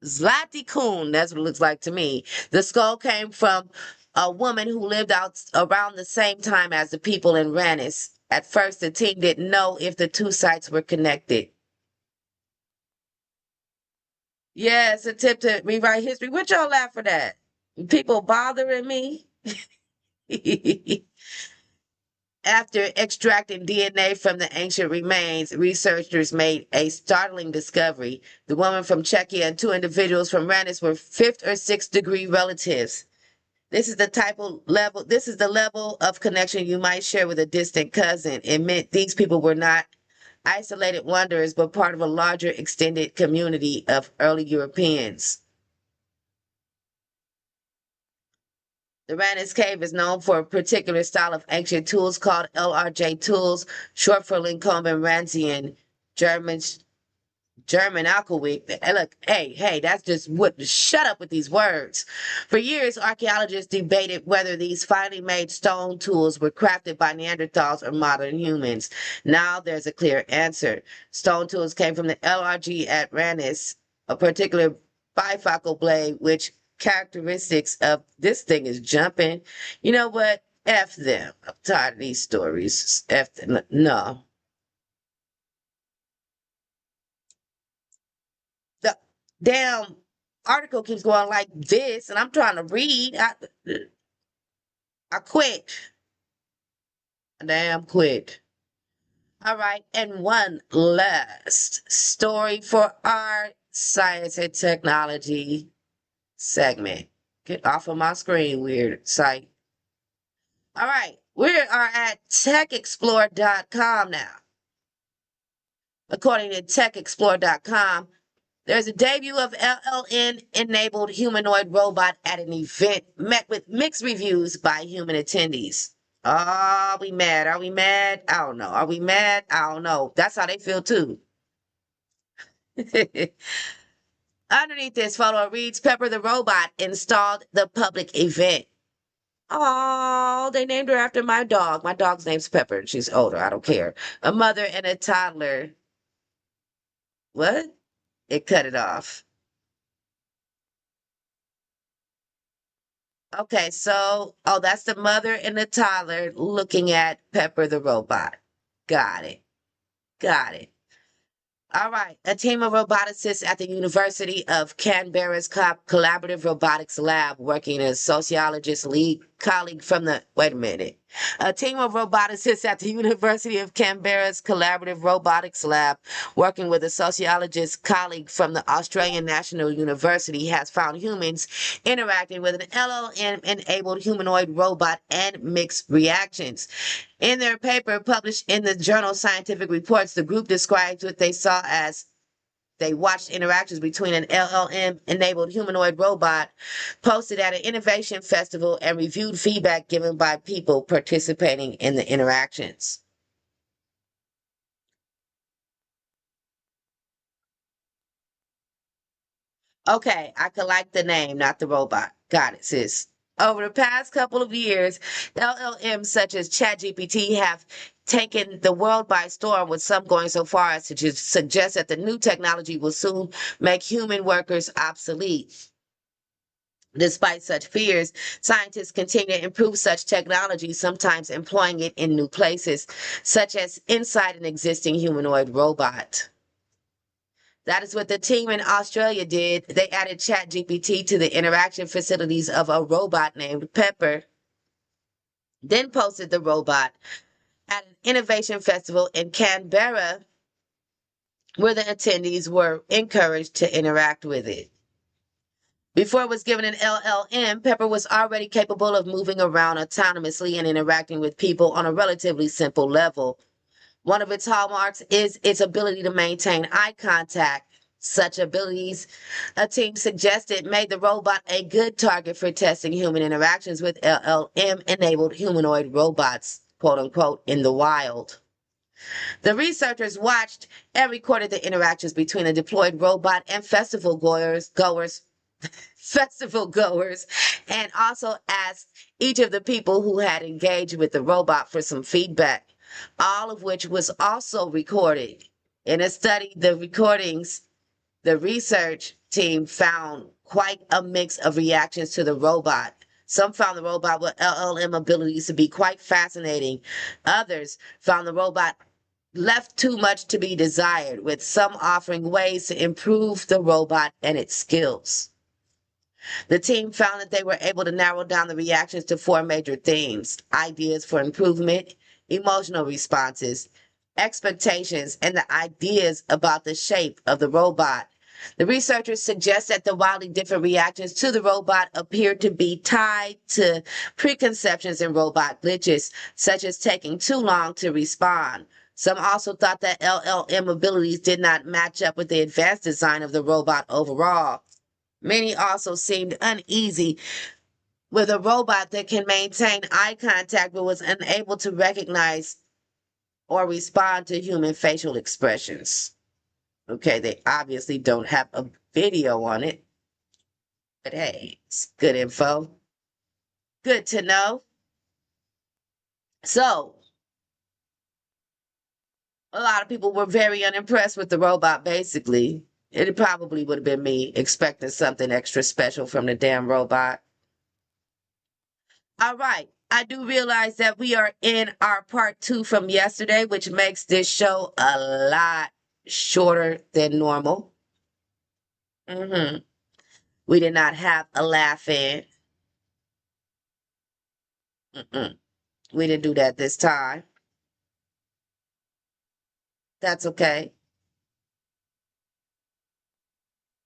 Zlatý Kun. That's what it looks like to me. The skull came from a woman who lived out around the same time as the people in Rennes. At first, the team didn't know if the two sites were connected. Yeah, it's a tip to rewrite history. What y'all laughing at? People bothering me? After extracting DNA from the ancient remains, researchers made a startling discovery. The woman from Czechia and 2 individuals from Rennes were 5th or 6th degree relatives. This is the level of connection you might share with a distant cousin. It meant these people were not isolated wanderers, but part of a larger extended community of early Europeans. The Rennes Cave is known for a particular style of ancient tools called LRJ tools, short for Lincoln Ranzian, German alchemy. Look, hey, that's just what. Shut up with these words. For years, archaeologists debated whether these finely made stone tools were crafted by Neanderthals or modern humans. Now there's a clear answer. Stone tools came from the LRG at Rennes, a particular bifocal blade, which characteristics of this thing is jumping. You know what? F them. I'm tired of these stories. F them. No. The damn article keeps going like this, and I'm trying to read. I quit. I damn quit. All right, and one last story for our science and technology segment. Get off of my screen, weird site. All right, we are at techexplore.com now. According to techexplore.com, there's a debut of LLM-enabled humanoid robot at an event met with mixed reviews by human attendees. Are we mad? Are we mad? I don't know. Are we mad? I don't know. That's how they feel too. Underneath this photo reads, Pepper the robot installed the public event. Oh, they named her after my dog. My dog's name's Pepper. She's older. I don't care. A mother and a toddler. What? It cut it off. Okay, so, oh, that's the mother and the toddler looking at Pepper the robot. Got it. Got it. All right. A team of roboticists at the University of Canberra's Collaborative Robotics Lab, working as sociologist lead colleague from the, wait a minute. A team of roboticists at the University of Canberra's Collaborative Robotics Lab, working with a sociologist colleague from the Australian National University, has found humans interacting with an LLM-enabled humanoid robot and mixed reactions. In their paper published in the journal Scientific Reports, the group describes what they saw as they watched interactions between an LLM-enabled humanoid robot posted at an innovation festival and reviewed feedback given by people participating in the interactions. Okay, I could like the name, not the robot. Got it, sis. Over the past couple of years, LLMs such as ChatGPT have taken the world by storm, with some going so far as to just suggest that the new technology will soon make human workers obsolete. Despite such fears, scientists continue to improve such technology, sometimes employing it in new places, such as inside an existing humanoid robot. That is what the team in Australia did. They added ChatGPT to the interaction facilities of a robot named Pepper, then posted the robot at an innovation festival in Canberra, where the attendees were encouraged to interact with it. Before it was given an LLM, Pepper was already capable of moving around autonomously and interacting with people on a relatively simple level. One of its hallmarks is its ability to maintain eye contact. Such abilities, a team suggested, made the robot a good target for testing human interactions with LLM-enabled humanoid robots, quote unquote, in the wild. The researchers watched and recorded the interactions between a deployed robot and festival goers, and also asked each of the people who had engaged with the robot for some feedback, all of which was also recorded. In a study, the research team found quite a mix of reactions to the robot. Some found the robot with LLM abilities to be quite fascinating. Others found the robot left too much to be desired, with some offering ways to improve the robot and its skills. The team found that they were able to narrow down the reactions to four major themes: ideas for improvement, emotional responses, expectations, and the ideas about the shape of the robot. The researchers suggest that the wildly different reactions to the robot appear to be tied to preconceptions and robot glitches, such as taking too long to respond. Some also thought that LLM abilities did not match up with the advanced design of the robot overall. Many also seemed uneasy with a robot that can maintain eye contact but was unable to recognize or respond to human facial expressions. Okay, they obviously don't have a video on it, but hey, it's good info. Good to know. So, a lot of people were very unimpressed with the robot, basically. It probably would have been me expecting something extra special from the damn robot. All right. I do realize that we are in our part 2 from yesterday, which makes this show a lot shorter than normal. We did not have a laugh in. We didn't do that this time. That's okay.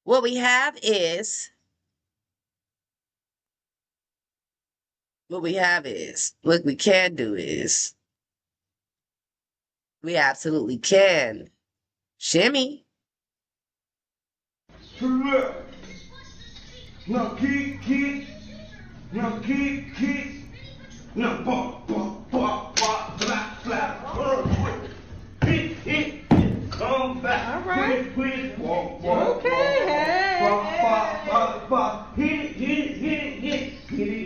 What we have is what we have is, what we can do is, we absolutely can shimmy. No, keep. No, keep. No, pop, flap. Hit. Come back. All right. Quit. Walk. Okay, Pop. Hit it. Get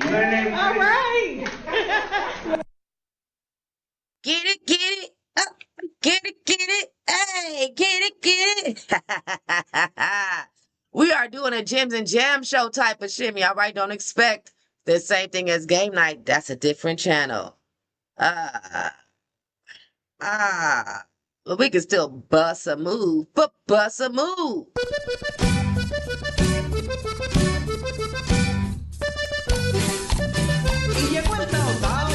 it. All right. Get it, get it, hey, get it. We are doing a Gems and Jam show type of shimmy, all right? Don't expect the same thing as game night. That's a different channel. But we can still bust a move, bust a move. Y ya cuenta ahogado.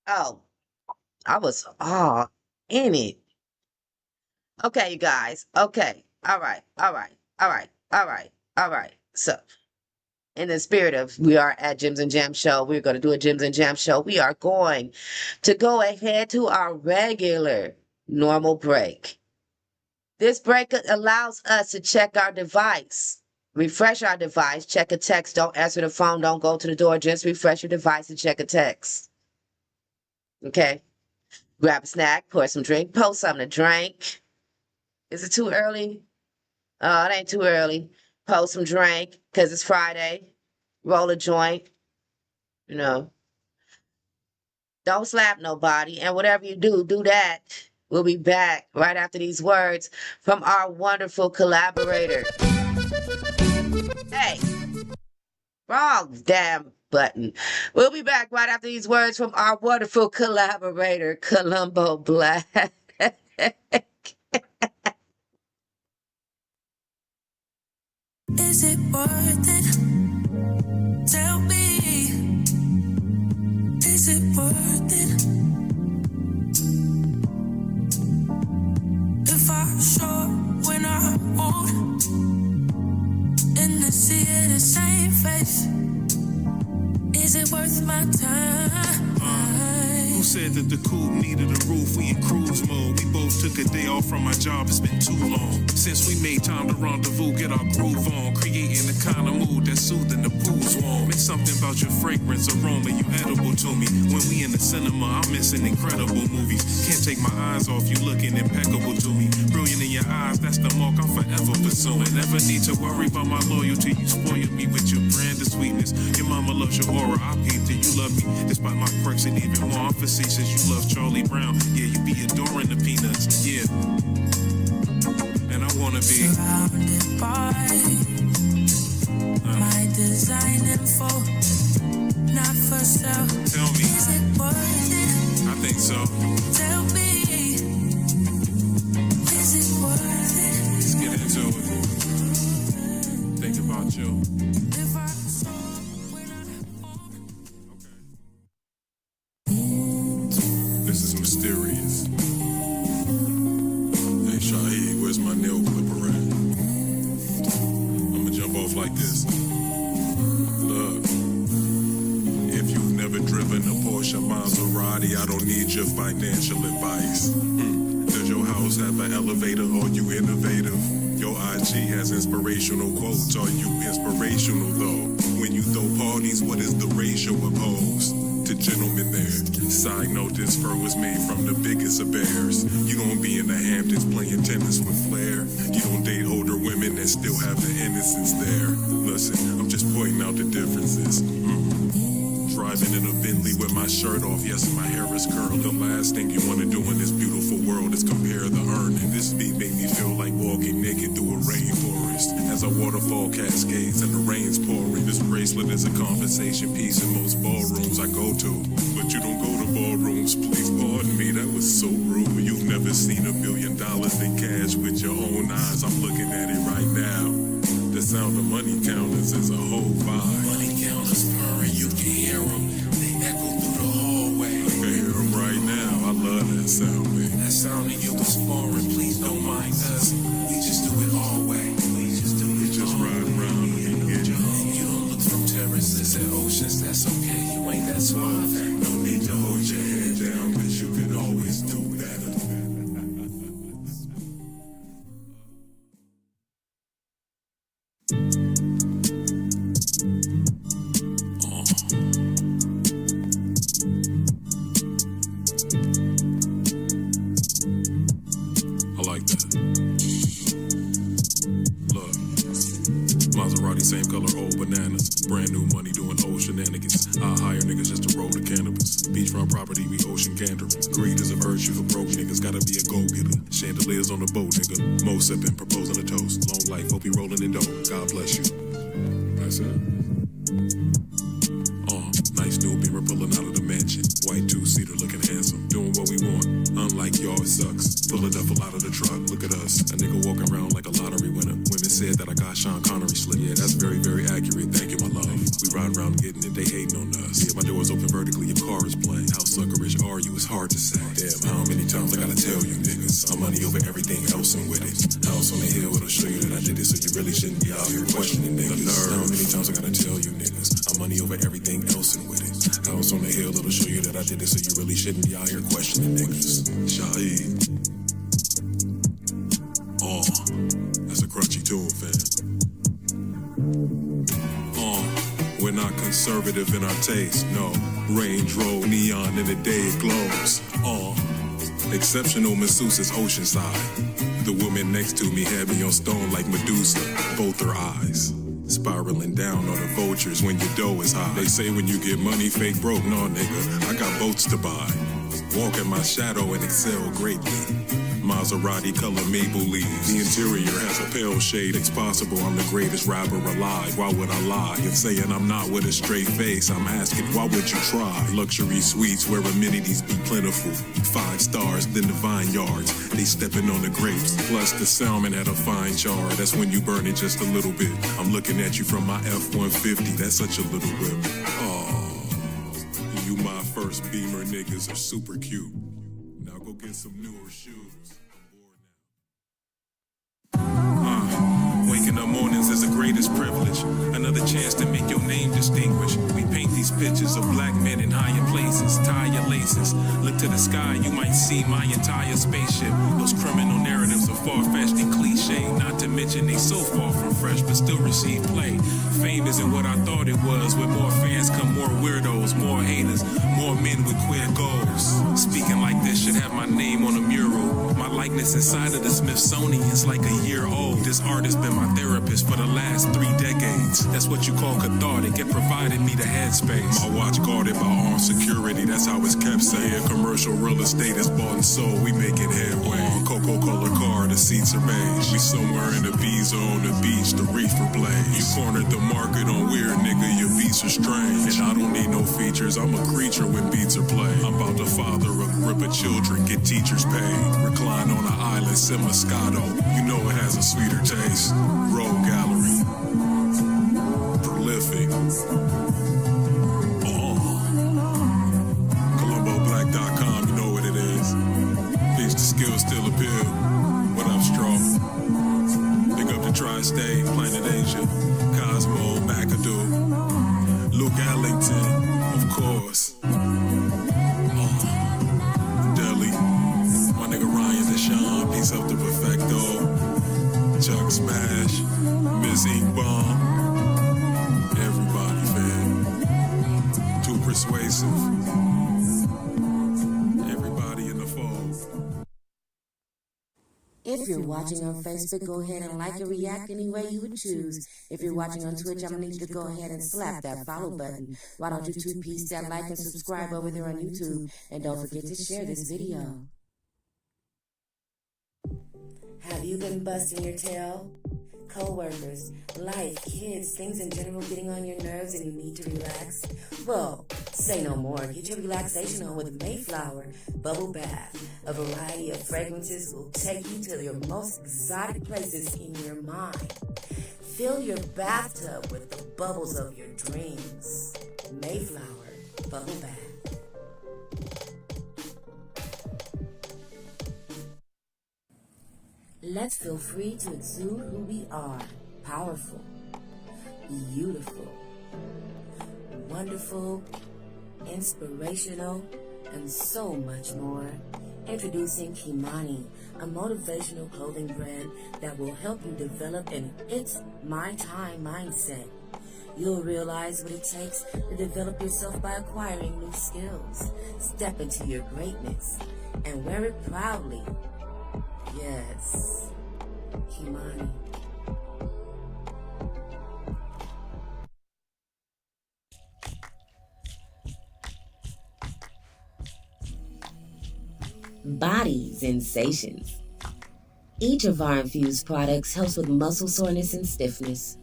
Oh, I was all in it. Okay, you guys. Okay. All right. So, in the spirit of we are at Gems and Jam show, we're going to do a Gems and Jam show. We are going to go ahead to our regular normal break. This break allows us to check our device, refresh our device, check a text. Don't answer the phone. Don't go to the door. Just refresh your device and check a text. Okay? Grab a snack, pour some drink, post something to drink. Is it too early? Oh, it ain't too early. Post some drink, because it's Friday. Roll a joint. You know. Don't slap nobody. And whatever you do, do that. We'll be back right after these words from our wonderful collaborator. Hey. Wrong damn button. We'll be back right after these words from our wonderful collaborator, Columbo Black. Is it worth it? Tell me, is it worth it? If I show when I won't, and to see it the same face, is it worth my time? Who said that the coupe needed a roof? We in cruise mode. We both took a day off from our job. It's been too long since we made time to rendezvous, get our groove on, creating the kind of mood that's soothing. The pool's warm. It's something about your fragrance, aroma, you edible to me. When we in the cinema, I'm missing incredible movies. Can't take my eyes off you, looking impeccable to me. Brilliant in your eyes, that's the mark I'm forever pursuing. Never need to worry about my loyalty. You spoiled me with your brand of sweetness. Your mama loves your aura. I peeped it. You love me despite my quirks and even more. I'm facetious. You love Charlie Brown. Yeah, you be adoring the Peanuts. Yeah. And I wanna be surrounded by my design info, not for sale. Tell me, is it worth it? I think so. Tell me, is it worth it? Let's get into it. Think about you. If I saw when I This is mysterious. Hey, Shaheed, where's my nail clipper at? I'ma jump off like this. Look, if you've never driven a Porsche Maserati, I don't need your financial advice. Does your house have an elevator? Are you innovative? Your IG has inspirational quotes. Are you inspirational though? When you throw parties, what is the ratio opposed to gentlemen there? Side note, this fur was made from the biggest of bears. You don't be in the Hamptons playing tennis with Flair. You don't date older women that still have the innocence there. Listen, I'm just pointing out the differences. Driving in a Bentley with my shirt off, yes, my hair is curled. The last thing you want to do in this beautiful world is compare the earning. This beat made me feel like walking naked through a rainforest. As a waterfall cascades and the rain's pouring. This bracelet is a conversation piece in most ballrooms I go to. But you don't go to ballrooms, please pardon me, that was so rude. You've never seen $1 million in cash with your own eyes. I'm looking at it right now. The sound of money counters is a whole vibe. Money counters purring, you can hear them. They echo through the now. I love that sound, man. That sound to you is foreign. Please don't mind us. We just do it our way. We just do it. We just ride around and get it. You don't look from terraces and oceans. That's okay. You ain't that suave. No need to hold your head down, but you can always do better. I like that. Look, Maserati, same color, old bananas. Brand new money doing old shenanigans. I hire niggas just to roll the cannabis. Beachfront property, we ocean gander. Greed is a virtue for broke niggas. Gotta be a go-getter. Chandeliers on the boat, nigga. Mo sipping, proposing a toast. Long life, hope you rolling in dough. God bless you. That's it. Nice new Beamer pulling out of the mansion. White two-seater looking handsome. Doing what we want. Unlike y'all, it sucks. Pull a duffel out of the truck. Look at us. A nigga walking around like a lottery winner. Women said that I got Sean Connery slit. Yeah, that's very, very accurate. Thank you, my love. We ride around getting it. They hating on us. Yeah, my door's open vertically. Your car is blank. How suckerish are you? It's hard to say. Damn, how many times I gotta tell you niggas? I'm money over everything else and with it. House on the hill, it'll show you that I did it. So you really shouldn't be out here questioning niggas. How many times I gotta tell you niggas? I'm money over everything else and with it. House on the hill, it'll show you that I did it. So you really shouldn't be out here questioning niggas. Shaheed. Oh, that's a crunchy tune, fam. We're not conservative in our taste, no. Range Road, neon in the day it glows. Exceptional masseuses oceanside. The woman next to me had me on stone like Medusa, both her eyes. Spiraling down on the vultures when your dough is high. They say when you get money, fake broke. No, nigga, I got boats to buy. Walk in my shadow and excel greatly. Maserati color maple leaves. The interior has a pale shade. It's possible I'm the greatest rapper alive. Why would I lie? If saying I'm not with a straight face, I'm asking, why would you try? Luxury suites where amenities be plentiful. 5 stars, then the vineyards. They stepping on the grapes. Plus the salmon had a fine char. That's when you burn it just a little bit. I'm looking at you from my F-150. That's such a little whip. Oh, you my first Beamer niggas are super cute. Now go get some newer shoes. Waking up mornings is the greatest privilege. Another chance to make your name distinguished. We paint these pictures of black men in higher places. Tie your laces. Look to the sky, you might see my entire spaceship. Those criminal narratives are far-fetched and cliche. Not to mention they so far from fresh, but still receive play. Fame isn't what I thought it was. With more fans come more weirdos, more haters, more men with queer goals. Speaking like this should have my name on a mural. My likeness inside of the Smithsonian's like a year old. This art has been my therapist for the last 3 decades. That's what you call cathartic. It provided me the headspace. My watch guarded by armed security. That's how it's kept saying. Commercial real estate is bought and sold. We making headway. Coca-Cola car, the seats are beige. We somewhere in the B-zone, the beach, the reefer blaze. You cornered the market on weird, nigga. Your beats are strange. And I don't need no features. I'm a creature when beats are played. I'm about to father a group of children, get teachers paid. Recline on an island, sip Moscato. You know it has a sweeter taste. Road gallery. Prolific. ColumboBlack.com, you know what it is. Bitch, the skills still appeal. What up, Straw? Big up the Tri-State, Planet Asia, Cosmo, McAdoo, Luke Ellington, of course. Delhi, my nigga Ryan Deshaun, peace up to Perfecto, Chuck Smash, Miss Ink Bomb, everybody, fam. Too persuasive. Everybody in the fold. If you're watching on Facebook, go ahead and like and react any way you would choose. If you're watching on Twitch, I'm going to need you to go ahead and slap that follow button. Why don't you two-piece that like and subscribe over there on YouTube? And don't forget to share this video. Have you been busting your tail? Co-workers, life, kids, things in general getting on your nerves and you need to relax? Well, say no more. Get your relaxation on with Mayflower Bubble Bath. A variety of fragrances will take you to your most exotic places in your mind. Fill your bathtub with the bubbles of your dreams. Mayflower Bubble Bath. Let's feel free to exude who we are. Powerful, beautiful, wonderful, inspirational, and so much more. Introducing Kimani, a motivational clothing brand that will help you develop an It's My Time mindset. You'll realize what it takes to develop yourself by acquiring new skills. Step into your greatness and wear it proudly. Yes, Kimani. Body sensations. Each of our infused products helps with muscle soreness and stiffness,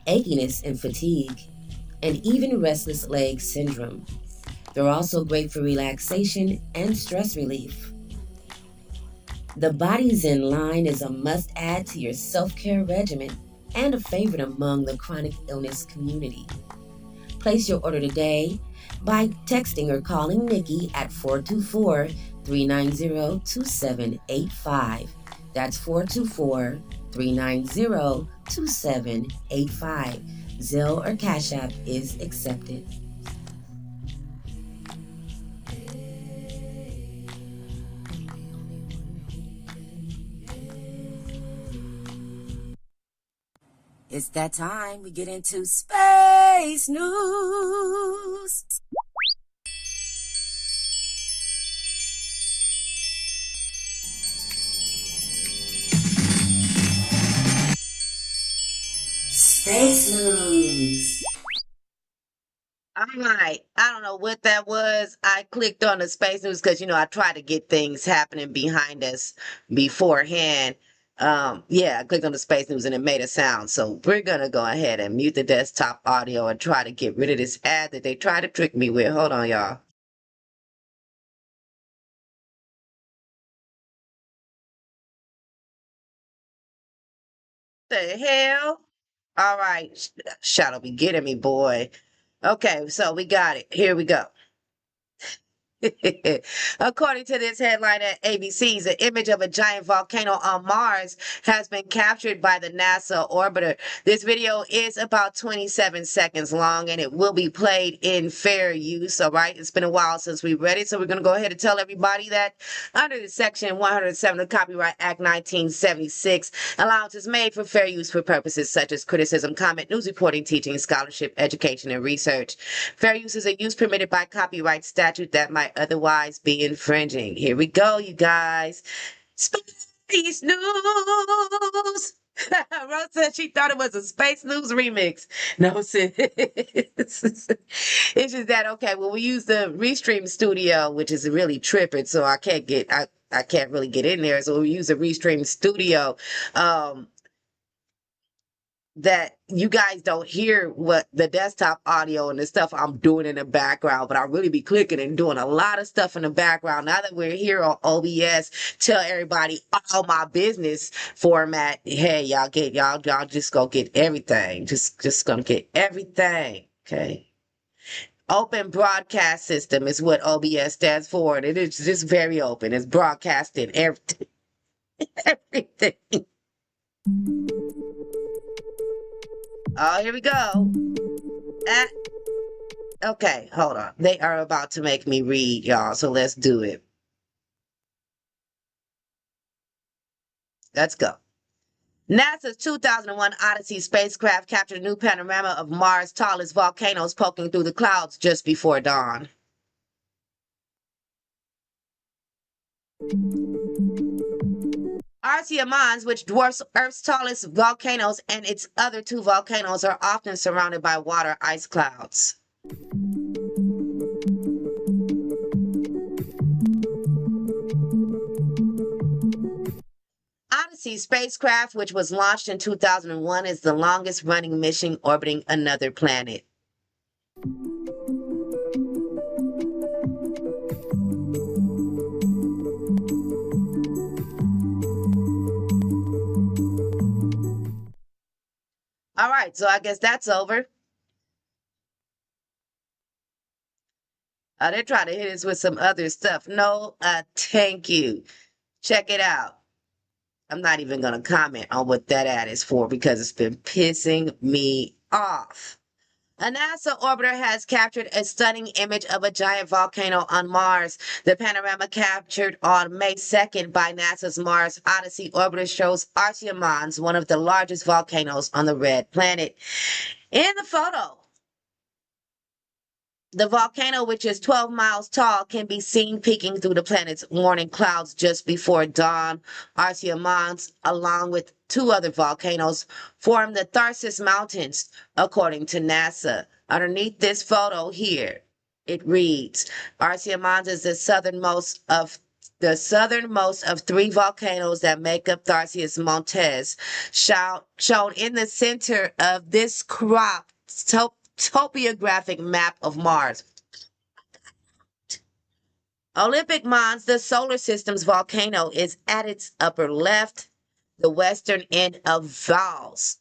achiness and fatigue, and even restless leg syndrome. They're also great for relaxation and stress relief. The Body Zen line is a must-add to your self-care regimen and a favorite among the chronic illness community. Place your order today by texting or calling Nikki at 424-390-2785. That's 424-390-2785. Zelle or Cash App is accepted. It's that time we get into space news. Space news. All right. I don't know what that was. I clicked on the space news because, I try to get things happening behind us beforehand. Yeah, I clicked on the space news and it made a sound. So we're going to go ahead and mute the desktop audio and try to get rid of this ad that they tried to trick me with. Hold on, y'all. The hell? All right. Shadow be getting me, boy. Okay, so we got it. Here we go. According to this headline at ABC's, an image of a giant volcano on Mars has been captured by the NASA orbiter. This video is about 27 seconds long and it will be played in fair use. All right. It's been a while since we read it. So we're going to go ahead and tell everybody that under the Section 107 of the Copyright Act 1976, allowance is made for fair use for purposes such as criticism, comment, news reporting, teaching, scholarship, education, and research. Fair use is a use permitted by copyright statute that might otherwise be infringing. Here we go, you guys. Space news. Rose said she thought it was a space news remix. No, sis. It's just that okay. Well, we use the Restream Studio, which is really tripping, so I can't really get in there. So we use the Restream Studio. That you guys don't hear what the desktop audio and the stuff I'm doing in the background, but I really be clicking and doing a lot of stuff in the background. Now that we're here on OBS, tell everybody all my business format. Hey, y'all just go get everything. Just gonna get everything. Okay. Open Broadcast System is what OBS stands for, and it is just very open. It's broadcasting everything. Everything. Oh, here we go. Okay, hold on. They are about to make me read, y'all, so let's do it. Let's go. NASA's 2001 Odyssey spacecraft captured a new panorama of Mars' tallest volcanoes poking through the clouds just before dawn. Arsia Mons, which dwarfs Earth's tallest volcanoes, and its other two volcanoes are often surrounded by water ice clouds. Odyssey spacecraft, which was launched in 2001, is the longest running mission orbiting another planet. All right, so I guess that's over. They're trying to hit us with some other stuff. No, thank you. Check it out. I'm not even going to comment on what that ad is for because it's been pissing me off. A NASA orbiter has captured a stunning image of a giant volcano on Mars. The panorama captured on May 2nd by NASA's Mars Odyssey orbiter shows Arsia Mons, one of the largest volcanoes on the red planet. In the photo, the volcano, which is 12 miles tall, can be seen peeking through the planet's morning clouds just before dawn. Arsia Mons, along with two other volcanoes, form the Tharsis Mountains, according to NASA. Underneath this photo here, it reads, Arsia Mons is the southernmost of three volcanoes that make up Tharsis Mountains, shown in the center of this cropped topographic map of Mars. Olympic Mons, the solar system's volcano, is at its upper left. The western end of Valles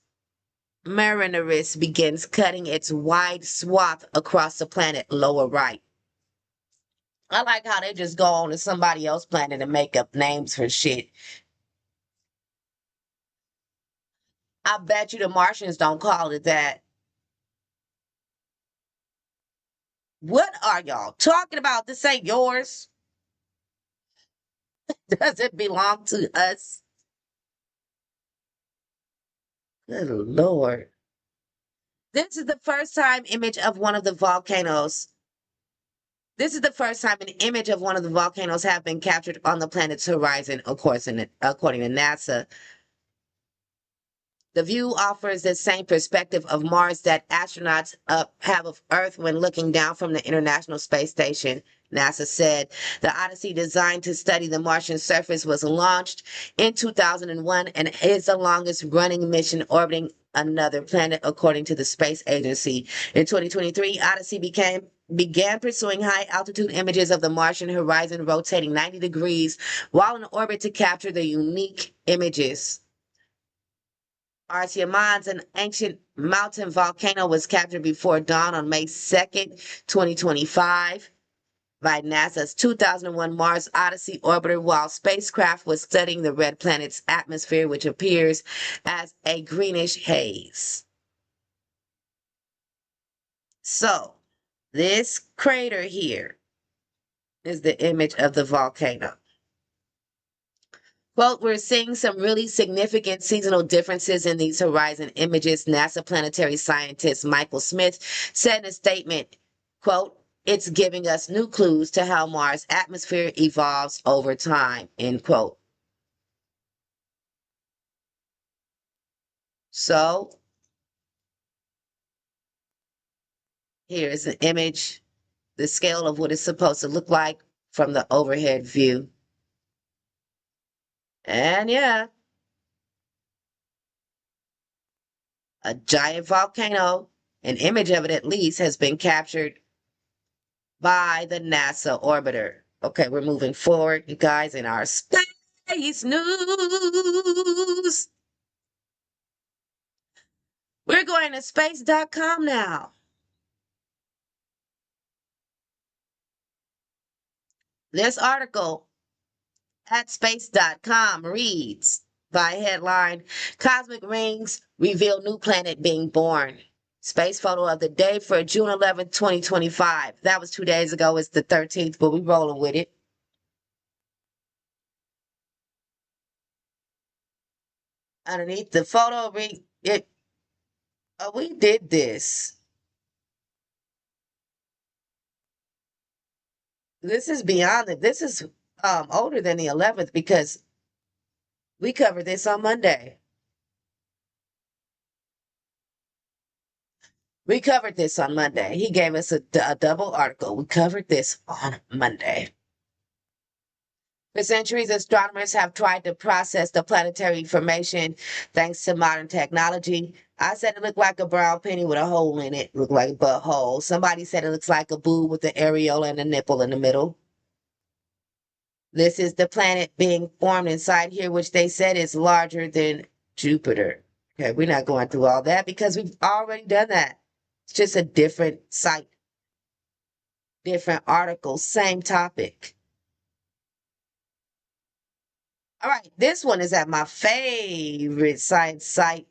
Marineris begins cutting its wide swath across the planet lower right. I like how they just go on to somebody else's planet and make up names for shit. I bet you the Martians don't call it that. What are y'all talking about? This ain't yours. Does it belong to us? Good Lord. This is the first time image of one of the volcanoes. This is the first time an image of one of the volcanoes have been captured on the planet's horizon, of course, according to NASA. The view offers the same perspective of Mars that astronauts have of Earth when looking down from the International Space Station. NASA said the Odyssey, designed to study the Martian surface, was launched in 2001 and is the longest running mission orbiting another planet, according to the space agency. In 2023, Odyssey began pursuing high-altitude images of the Martian horizon, rotating 90 degrees while in orbit to capture the unique images. Arsia Mons, an ancient mountain volcano, was captured before dawn on May 2nd, 2025 by NASA's 2001 Mars Odyssey orbiter while spacecraft was studying the red planet's atmosphere, which appears as a greenish haze. So, this crater here is the image of the volcano. Quote, we're seeing some really significant seasonal differences in these horizon images, NASA planetary scientist Michael Smith said in a statement, quote, it's giving us new clues to how Mars' atmosphere evolves over time, end quote. So, here is an image, the scale of what it's supposed to look like from the overhead view. And yeah, a giant volcano, an image of it at least, has been captured by the NASA orbiter. Okay, we're moving forward, you guys, in our space news. We're going to space.com now. This article at space.com reads by headline, Cosmic Rings Reveal New Planet Being Born. Space photo of the day for June 11th, 2025. That was 2 days ago. It's the 13th, but we're rolling with it. Underneath the photo, we did this. This is beyond it. This is older than the 11th because we covered this on Monday. We covered this on Monday. He gave us a double article. We covered this on Monday. For centuries, astronomers have tried to process the planetary information thanks to modern technology. I said it looked like a brown penny with a hole in it. Looked like a butthole. Somebody said it looks like a boob with the areola and a nipple in the middle. This is the planet being formed inside here, which they said is larger than Jupiter. Okay, we're not going through all that because we've already done that. It's just a different site, different article, same topic. All right, this one is at my favorite science site.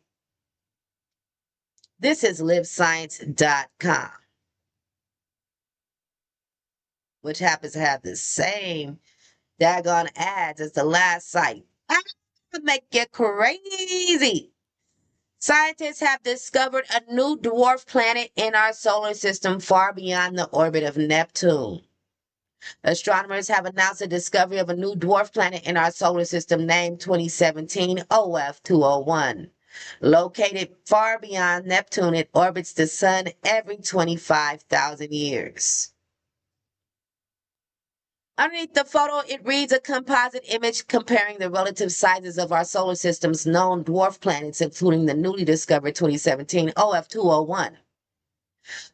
This is livescience.com, which happens to have the same daggone ads as the last site. Ah, make it crazy. Scientists have discovered a new dwarf planet in our solar system far beyond the orbit of Neptune. Astronomers have announced the discovery of a new dwarf planet in our solar system named 2017 OF201. Located far beyond Neptune, it orbits the sun every 25,000 years. Underneath the photo, it reads a composite image comparing the relative sizes of our solar system's known dwarf planets, including the newly discovered 2017 OF201.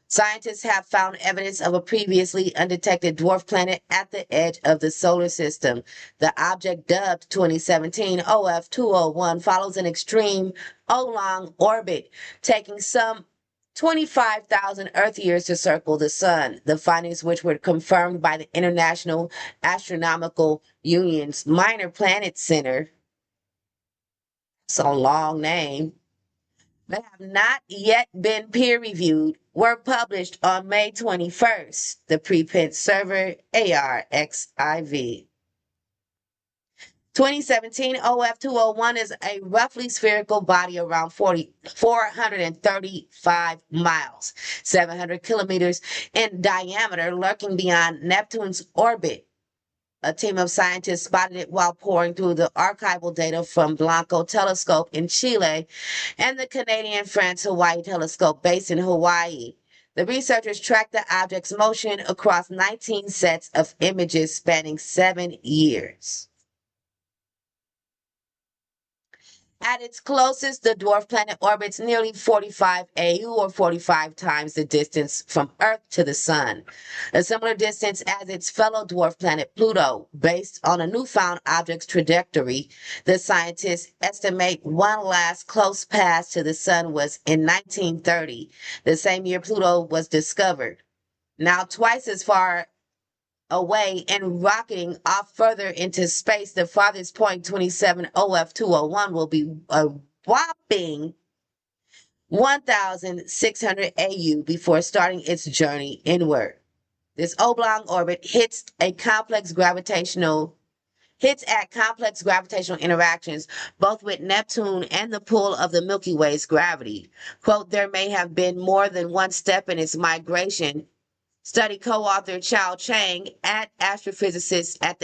Scientists have found evidence of a previously undetected dwarf planet at the edge of the solar system. The object, dubbed 2017 OF201, follows an extreme oblong orbit, taking some 25,000 Earth years to circle the sun. The findings, which were confirmed by the International Astronomical Union's Minor Planet Center, it's a long name, that have not yet been peer-reviewed, were published on May 21st, the preprint server ARXIV. 2017 OF201 is a roughly spherical body around 435 miles, 700 kilometers in diameter, lurking beyond Neptune's orbit. A team of scientists spotted it while pouring through the archival data from Blanco Telescope in Chile and the Canadian France-Hawaii Telescope based in Hawaii. The researchers tracked the object's motion across 19 sets of images spanning 7 years. At its closest, the dwarf planet orbits nearly 45 AU, or 45 times the distance from Earth to the Sun, a similar distance as its fellow dwarf planet Pluto. Based on a newfound object's trajectory, the scientists estimate one last close pass to the Sun was in 1930, the same year Pluto was discovered. Now twice as far away and rocketing off further into space, the farthest point, 27 OF201, will be a whopping 1,600 AU before starting its journey inward. This oblong orbit hits at complex gravitational interactions, both with Neptune and the pull of the Milky Way's gravity. Quote, there may have been more than one step in its migration, study co-author Chao Chang, an astrophysicist at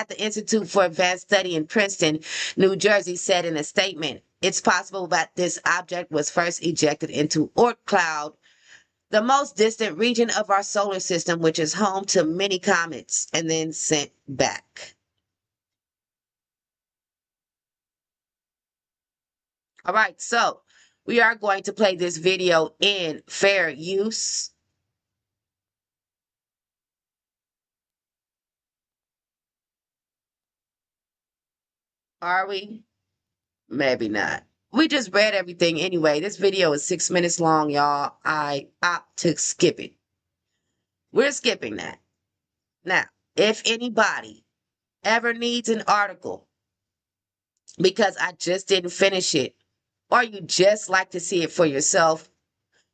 the Institute for Advanced Study in Princeton, New Jersey, said in a statement. It's possible that this object was first ejected into Oort cloud, the most distant region of our solar system, which is home to many comets, and then sent back. All right, so we are going to play this video in fair use. Are we? Maybe not. We just read everything anyway. This video is 6 minutes long, y'all. I opt to skip it. We're skipping that. Now, if anybody ever needs an article because I just didn't finish it, or you just like to see it for yourself,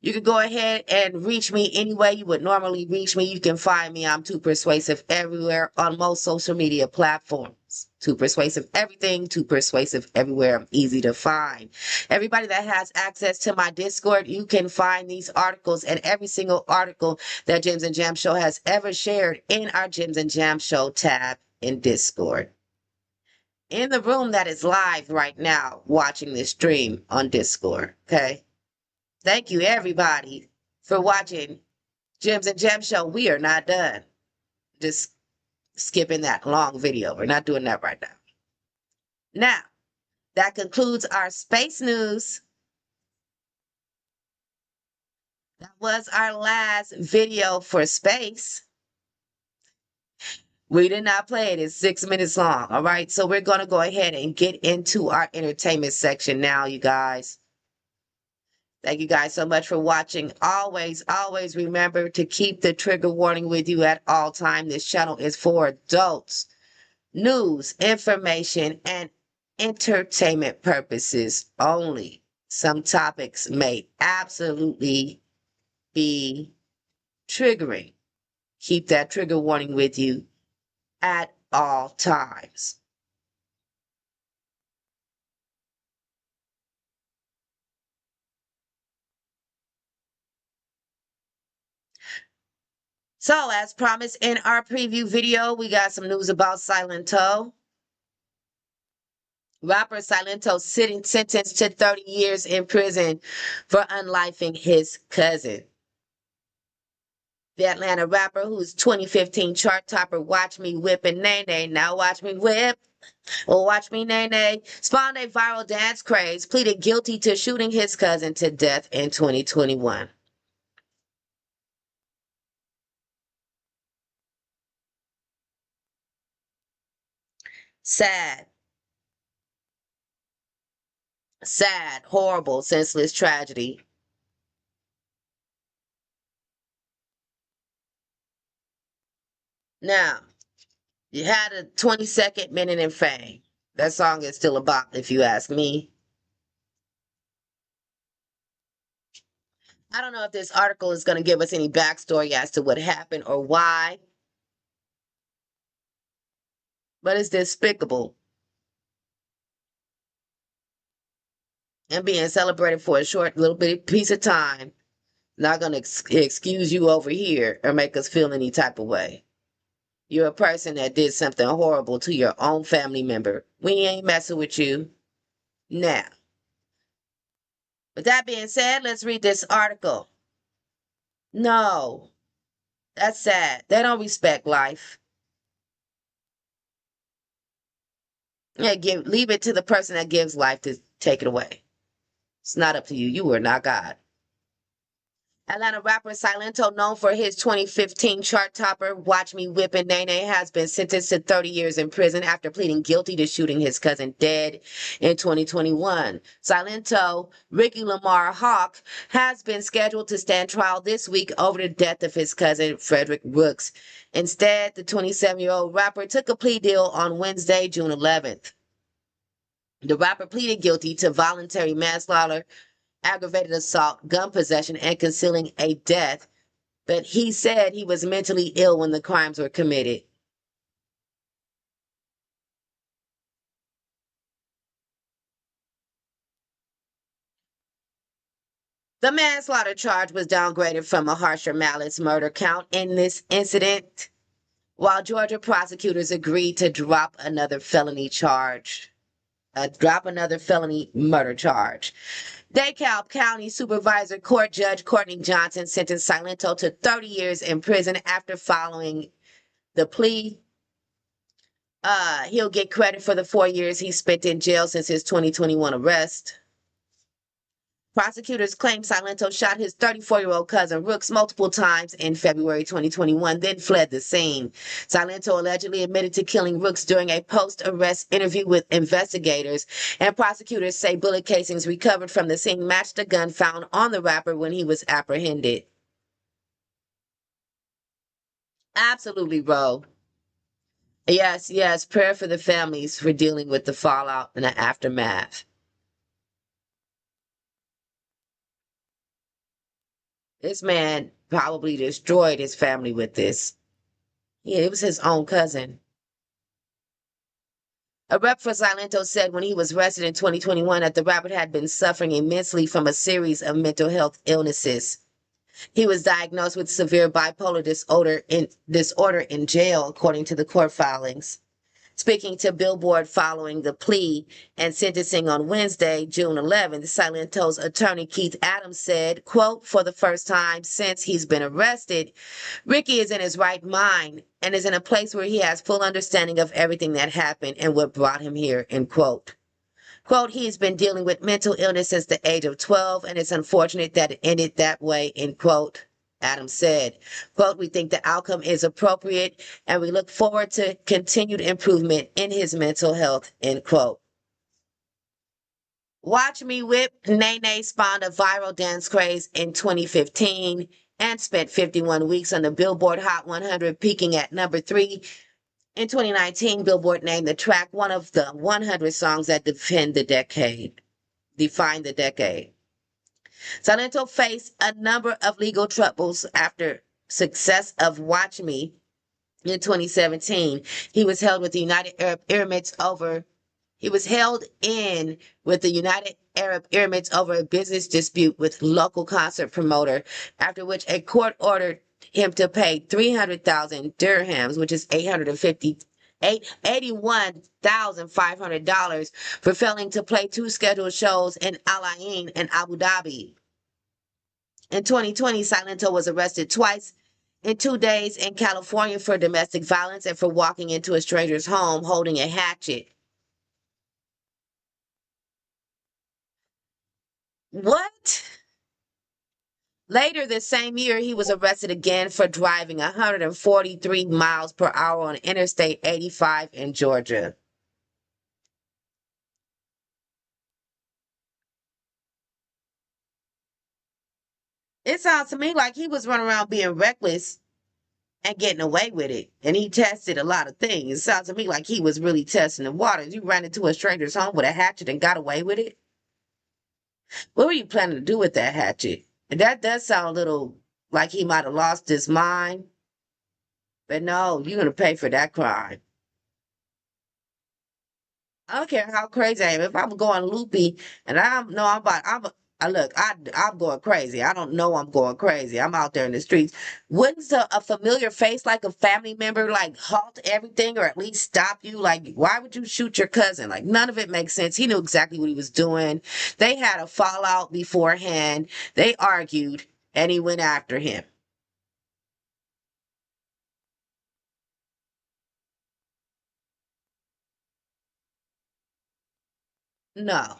you can go ahead and reach me any way you would normally reach me. You can find me. I'm Too Persuasive everywhere on most social media platforms. Too Persuasive everything, Too Persuasive everywhere. I'm easy to find. Everybody that has access to my Discord, you can find these articles and every single article that Gems and Jam Show has ever shared in our Gems and Jam Show tab in Discord. In the room that is live right now, watching this stream on Discord, okay? Thank you, everybody, for watching Gems and Gem Show. We are not done. Just skipping that long video. We're not doing that right now. Now, that concludes our space news. That was our last video for space. We did not play it. It's 6 minutes long. All right, so we're going to go ahead and get into our entertainment section now, you guys. Thank you guys so much for watching. Always, always remember to keep the trigger warning with you at all time. This channel is for adults. news, information, and entertainment purposes only. Some topics may absolutely be triggering. Keep that trigger warning with you at all times. So, as promised in our preview video, we got some news about Silento. Rapper Silento sitting sentenced to 30 years in prison for unlifing his cousin. The Atlanta rapper, whose 2015 chart topper Watch Me Whip and Nay Nay, now watch me whip, or watch me Nay Nay, spawned a viral dance craze, pleaded guilty to shooting his cousin to death in 2021. Sad, horrible, senseless tragedy. Now, you had a 22nd minute in fame. That song is still a bop, if you ask me. I don't know if this article is going to give us any backstory as to what happened or why, but it's despicable. And being celebrated for a short little bit piece of time, not going to excuse you over here or make us feel any type of way. You're a person that did something horrible to your own family member. We ain't messing with you. Now, with that being said, let's read this article. No, that's sad. They don't respect life. Yeah, leave it to the person that gives life to take it away. It's not up to you. You are not God. Atlanta rapper Silento, known for his 2015 chart topper Watch Me Whip and Nay Nay, has been sentenced to 30 years in prison after pleading guilty to shooting his cousin dead in 2021. Silento, Ricky Lamar Hawk, has been scheduled to stand trial this week over the death of his cousin Frederick Brooks. Instead, the 27-year-old rapper took a plea deal on Wednesday, June 11th. The rapper pleaded guilty to voluntary manslaughter, aggravated assault, gun possession, and concealing a death, but he said he was mentally ill when the crimes were committed. The manslaughter charge was downgraded from a harsher malice murder count in this incident, while Georgia prosecutors agreed to drop another felony murder charge. DeKalb County Supervisor Court Judge Courtney Johnson sentenced Silento to 30 years in prison after following the plea. He'll get credit for the 4 years he spent in jail since his 2021 arrest. Prosecutors claim Silento shot his 34-year-old cousin Rooks multiple times in February 2021, then fled the scene. Silento allegedly admitted to killing Rooks during a post-arrest interview with investigators, and prosecutors say bullet casings recovered from the scene matched the gun found on the rapper when he was apprehended. Absolutely, bro. Yes, prayer for the families for dealing with the fallout and the aftermath. This man probably destroyed his family with this. Yeah, it was his own cousin. A rep for Silento said when he was arrested in 2021 that the rapper had been suffering immensely from a series of mental health illnesses. He was diagnosed with severe bipolar disorder in jail, according to the court filings. Speaking to Billboard following the plea and sentencing on Wednesday, June 11th, Silento's attorney Keith Adams said, quote, "For the first time since he's been arrested, Ricky is in his right mind and is in a place where he has full understanding of everything that happened and what brought him here," end quote. Quote, "He's been dealing with mental illness since the age of 12, and it's unfortunate that it ended that way," end quote. Adams said, quote, "We think the outcome is appropriate and we look forward to continued improvement in his mental health," end quote. Watch Me Whip, Nay Nay spawned a viral dance craze in 2015 and spent 51 weeks on the Billboard Hot 100, peaking at number 3 In 2019, Billboard named the track one of the 100 songs that define the decade. Silento faced a number of legal troubles after success of Watch Me in 2017. He was held with the United Arab Emirates over He was held in with the United Arab Emirates over a business dispute with local concert promoter, after which a court ordered him to pay 300,000 dirhams, which is $81,500 for failing to play two scheduled shows in Al Ain and Abu Dhabi. In 2020, Silento was arrested twice in 2 days in California for domestic violence and for walking into a stranger's home holding a hatchet. What? Later this same year, he was arrested again for driving 143 miles per hour on Interstate 85 in Georgia. It sounds to me like he was running around being reckless and getting away with it. And he tested a lot of things. It sounds to me like he was really testing the waters. You ran into a stranger's home with a hatchet and got away with it? What were you planning to do with that hatchet? And that does sound a little like he might have lost his mind. But no, you're going to pay for that crime. I don't care how crazy I am. If I'm going loopy and I'm going crazy. I don't know I'm going crazy. I'm out there in the streets. Wouldn't a familiar face like a family member like halt everything or at least stop you? Like, why would you shoot your cousin? Like, none of it makes sense. He knew exactly what he was doing. They had a fallout beforehand. They argued and he went after him. No,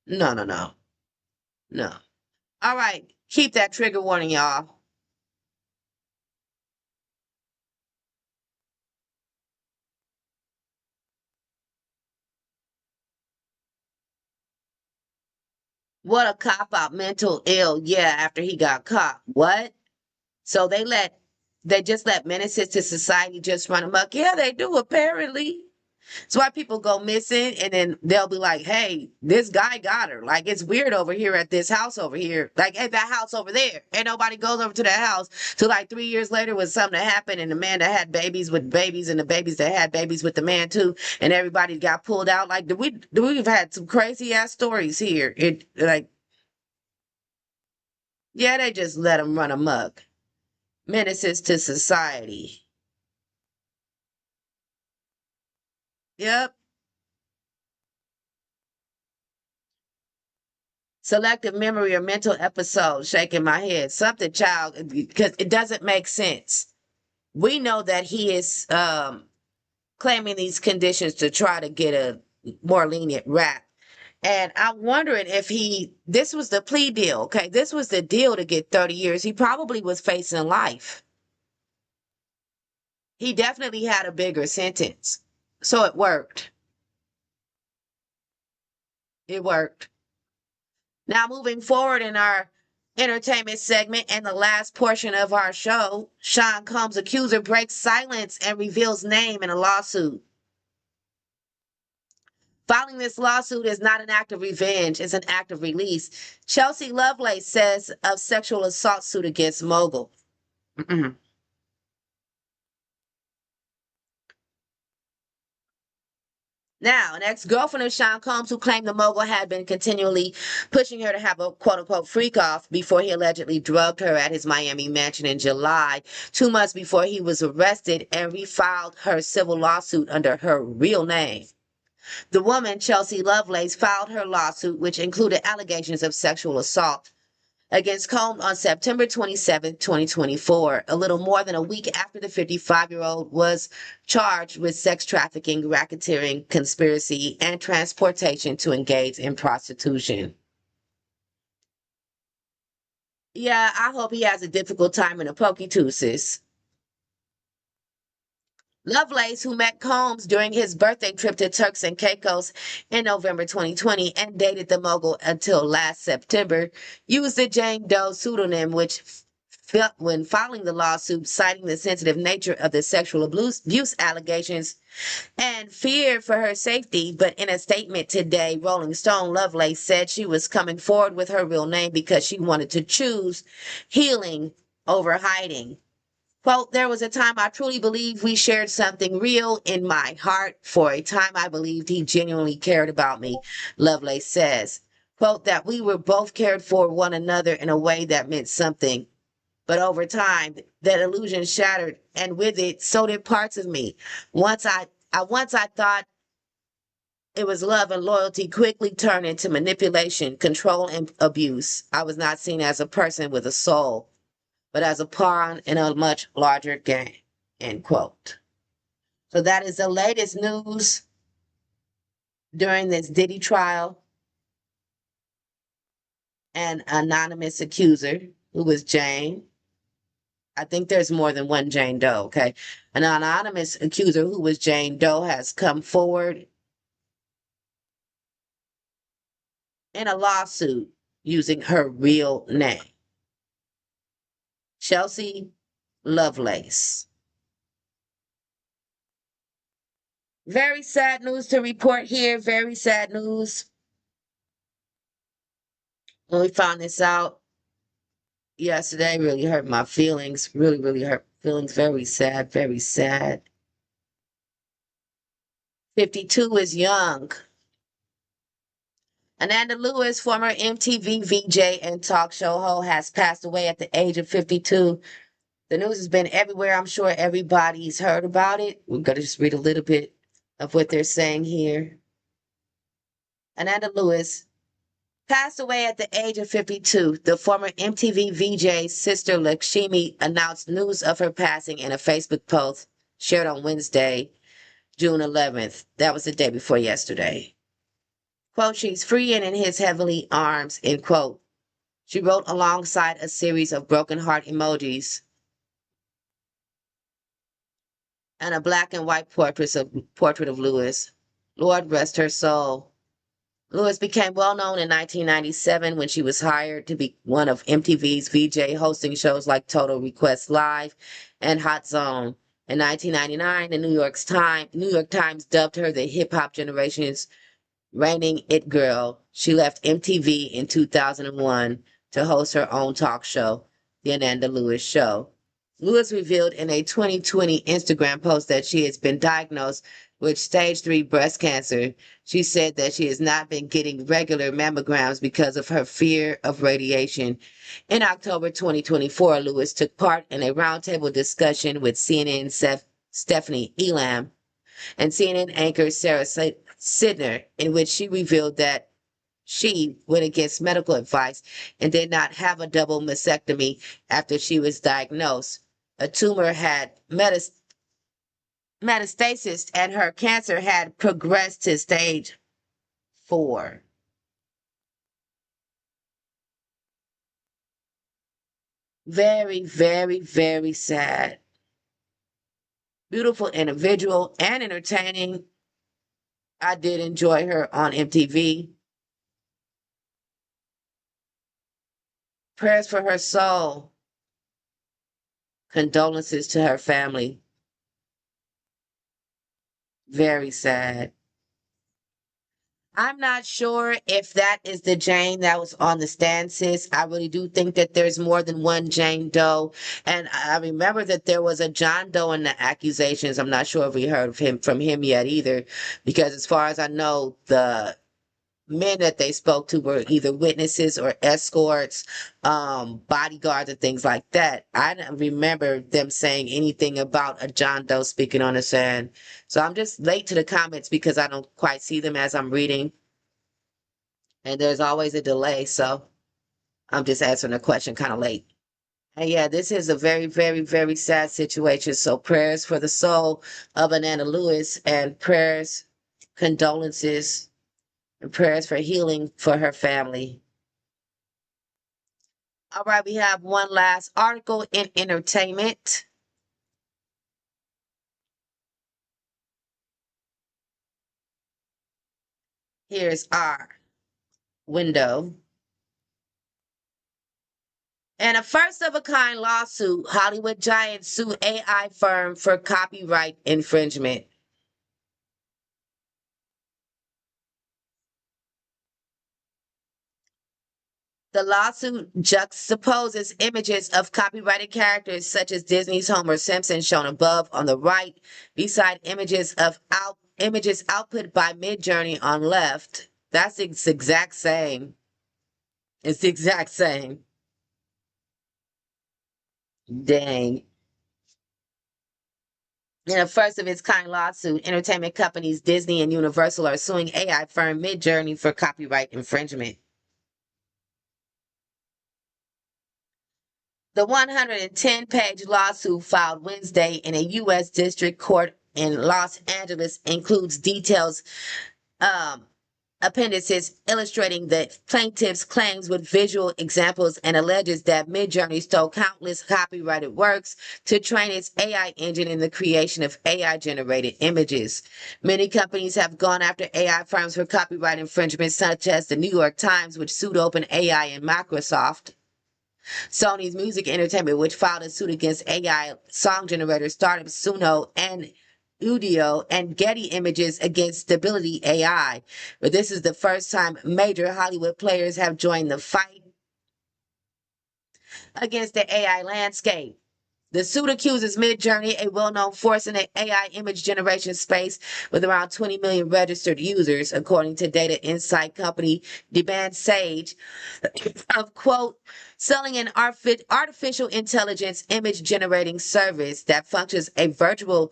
no, no, no, no. All right. Keep that trigger warning, y'all. What a cop out, mental ill. Yeah, after he got caught. What? So they just let menaces to society just run amok. Yeah, they do apparently. That's why people go missing and then they'll be like, hey, this guy got her. Like, it's weird over here at this house over here. Like, hey, that house over there. And nobody goes over to that house till like 3 years later when something happened and the man that had babies with babies and the babies that had babies with the man too. And everybody got pulled out. Like, we've had some crazy ass stories here. Yeah, they just let them run amok. Menaces to society. Yep. Selective memory or mental episode, shaking my head. Something, child, because it doesn't make sense. We know that he is claiming these conditions to try to get a more lenient rap. And I'm wondering if this was the plea deal, okay? This was the deal to get 30 years. He probably was facing life. He definitely had a bigger sentence. So it worked. It worked. Now, moving forward in our entertainment segment and the last portion of our show, Sean Combs' accuser breaks silence and reveals name in a lawsuit. Filing this lawsuit is not an act of revenge, it's an act of release. Chelsea Lovelace says of sexual assault suit against Mogul. Now, an ex-girlfriend of Sean Combs who claimed the mogul had been continually pushing her to have a quote-unquote freak-off before he allegedly drugged her at his Miami mansion in July, 2 months before he was arrested, and refiled her civil lawsuit under her real name. The woman, Chelsea Lovelace, filed her lawsuit, which included allegations of sexual assault against Combs on September 27, 2024, a little more than a week after the 55-year-old was charged with sex trafficking, racketeering, conspiracy, and transportation to engage in prostitution. Yeah, I hope he has a difficult time in a pokey too, sis. Lovelace, who met Combs during his birthday trip to Turks and Caicos in November 2020 and dated the mogul until last September, used the Jane Doe pseudonym, which when filing the lawsuit, citing the sensitive nature of the sexual abuse allegations and fear for her safety. But in a statement today, Rolling Stone, Lovelace said she was coming forward with her real name because she wanted to choose healing over hiding. Quote, there was a time I truly believed we shared something real in my heart. For a time, I believed he genuinely cared about me, Lovelace says. Quote, that we were both cared for one another in a way that meant something. But over time, that illusion shattered, and with it, so did parts of me. Once I thought it was love and loyalty quickly turned into manipulation, control, and abuse. I was not seen as a person with a soul, but as a pawn in a much larger game. End quote. So that is the latest news during this Diddy trial. An anonymous accuser, who was Jane. I think there's more than one Jane Doe, okay? An anonymous accuser, who was Jane Doe, has come forward in a lawsuit using her real name, Chelsea Lovelace. Very sad news to report here. Very sad news. When we found this out yesterday, really hurt my feelings. Really, really hurt feelings. Very sad. Very sad. 52 is young. Ananda Lewis, former MTV VJ and talk show host, has passed away at the age of 52. The news has been everywhere. I'm sure everybody's heard about it. We're going to just read a little bit of what they're saying here. Ananda Lewis passed away at the age of 52. The former MTV VJ's sister Lakshmi announced news of her passing in a Facebook post shared on Wednesday, June 11th. That was the day before yesterday. Quote, she's free and in his heavenly arms, end quote. She wrote alongside a series of broken heart emojis and a black and white portrait of Lewis. Lord rest her soul. Lewis became well known in 1997 when she was hired to be one of MTV's VJ, hosting shows like Total Request Live and Hot Zone. In 1999, the New York Times dubbed her the hip hop generation's reigning it girl. She left MTV in 2001 to host her own talk show, The Ananda Lewis Show. Lewis revealed in a 2020 Instagram post that she has been diagnosed with stage 3 breast cancer. She said that she has not been getting regular mammograms because of her fear of radiation. In October 2024, Lewis took part in a roundtable discussion with CNN Stephanie Elam and CNN anchor Sarah Sidner, in which she revealed that she went against medical advice and did not have a double mastectomy after she was diagnosed. A tumor had metastasis and her cancer had progressed to stage 4. Very, very, very sad. Beautiful individual and entertaining. I did enjoy her on MTV. Prayers for her soul. Condolences to her family. Very sad. I'm not sure if that is the Jane that was on the stand, sis. I really do think that there's more than one Jane Doe. And I remember that there was a John Doe in the accusations. I'm not sure if we heard from him yet either, because as far as I know, the men that they spoke to were either witnesses or escorts, bodyguards and things like that. I don't remember them saying anything about a John Doe speaking on the stand. So I'm just late to the comments because I don't quite see them as I'm reading. And there's always a delay, so I'm just answering the question kind of late. And yeah, this is a very, very, very sad situation. So prayers for the soul of Ananda Lewis and condolences, and prayers for healing for her family. All right, we have one last article in entertainment. Here's our window. In a first of a kind lawsuit, Hollywood giants sue AI firm for copyright infringement. The lawsuit juxtaposes images of copyrighted characters such as Disney's Homer Simpson shown above on the right, beside images output by Midjourney on left. That's the exact same. It's the exact same. Dang. In a first of its kind lawsuit, entertainment companies Disney and Universal are suing AI firm Midjourney for copyright infringement. The 110-page lawsuit filed Wednesday in a U.S. District Court in Los Angeles includes details, appendices illustrating the plaintiff's claims with visual examples and alleges that Midjourney stole countless copyrighted works to train its AI engine in the creation of AI-generated images. Many companies have gone after AI firms for copyright infringement, such as the New York Times, which sued OpenAI and Microsoft. Sony's Music Entertainment, which filed a suit against AI song generator startup Suno, and Udio and Getty Images against Stability AI. But this is the first time major Hollywood players have joined the fight against the AI landscape. The suit accuses Midjourney, a well-known force in the AI image generation space with around 20 million registered users, according to data insight company Demand Sage, of, quote, selling an artificial intelligence image generating service that functions a virtual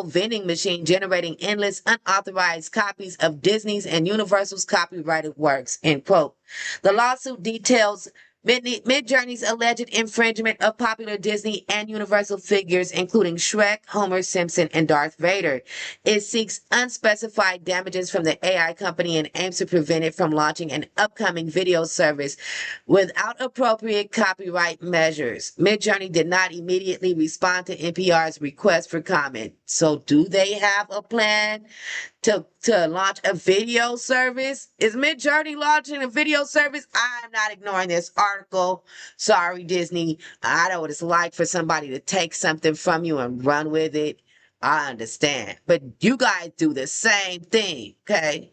vending machine generating endless unauthorized copies of Disney's and Universal's copyrighted works, end quote. The lawsuit details Midjourney's alleged infringement of popular Disney and Universal figures, including Shrek, Homer Simpson, and Darth Vader. It seeks unspecified damages from the AI company and aims to prevent it from launching an upcoming video service without appropriate copyright measures. Midjourney did not immediately respond to NPR's request for comment. So do they have a plan to launch a video service? Is Midjourney launching a video service? I'm not ignoring this article. Sorry, Disney. I know what it's like for somebody to take something from you and run with it. I understand. But you guys do the same thing, okay?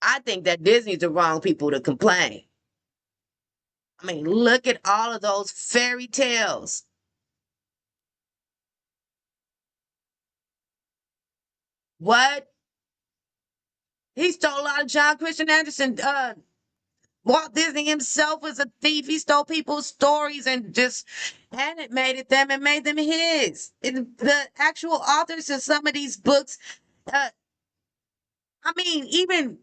I think that Disney's the wrong people to complain. I mean, look at all of those fairy tales. What? He stole a lot of John Christian Anderson. Walt Disney himself was a thief. He stole people's stories and just animated them and made them his. And the actual authors of some of these books, uh, I mean, even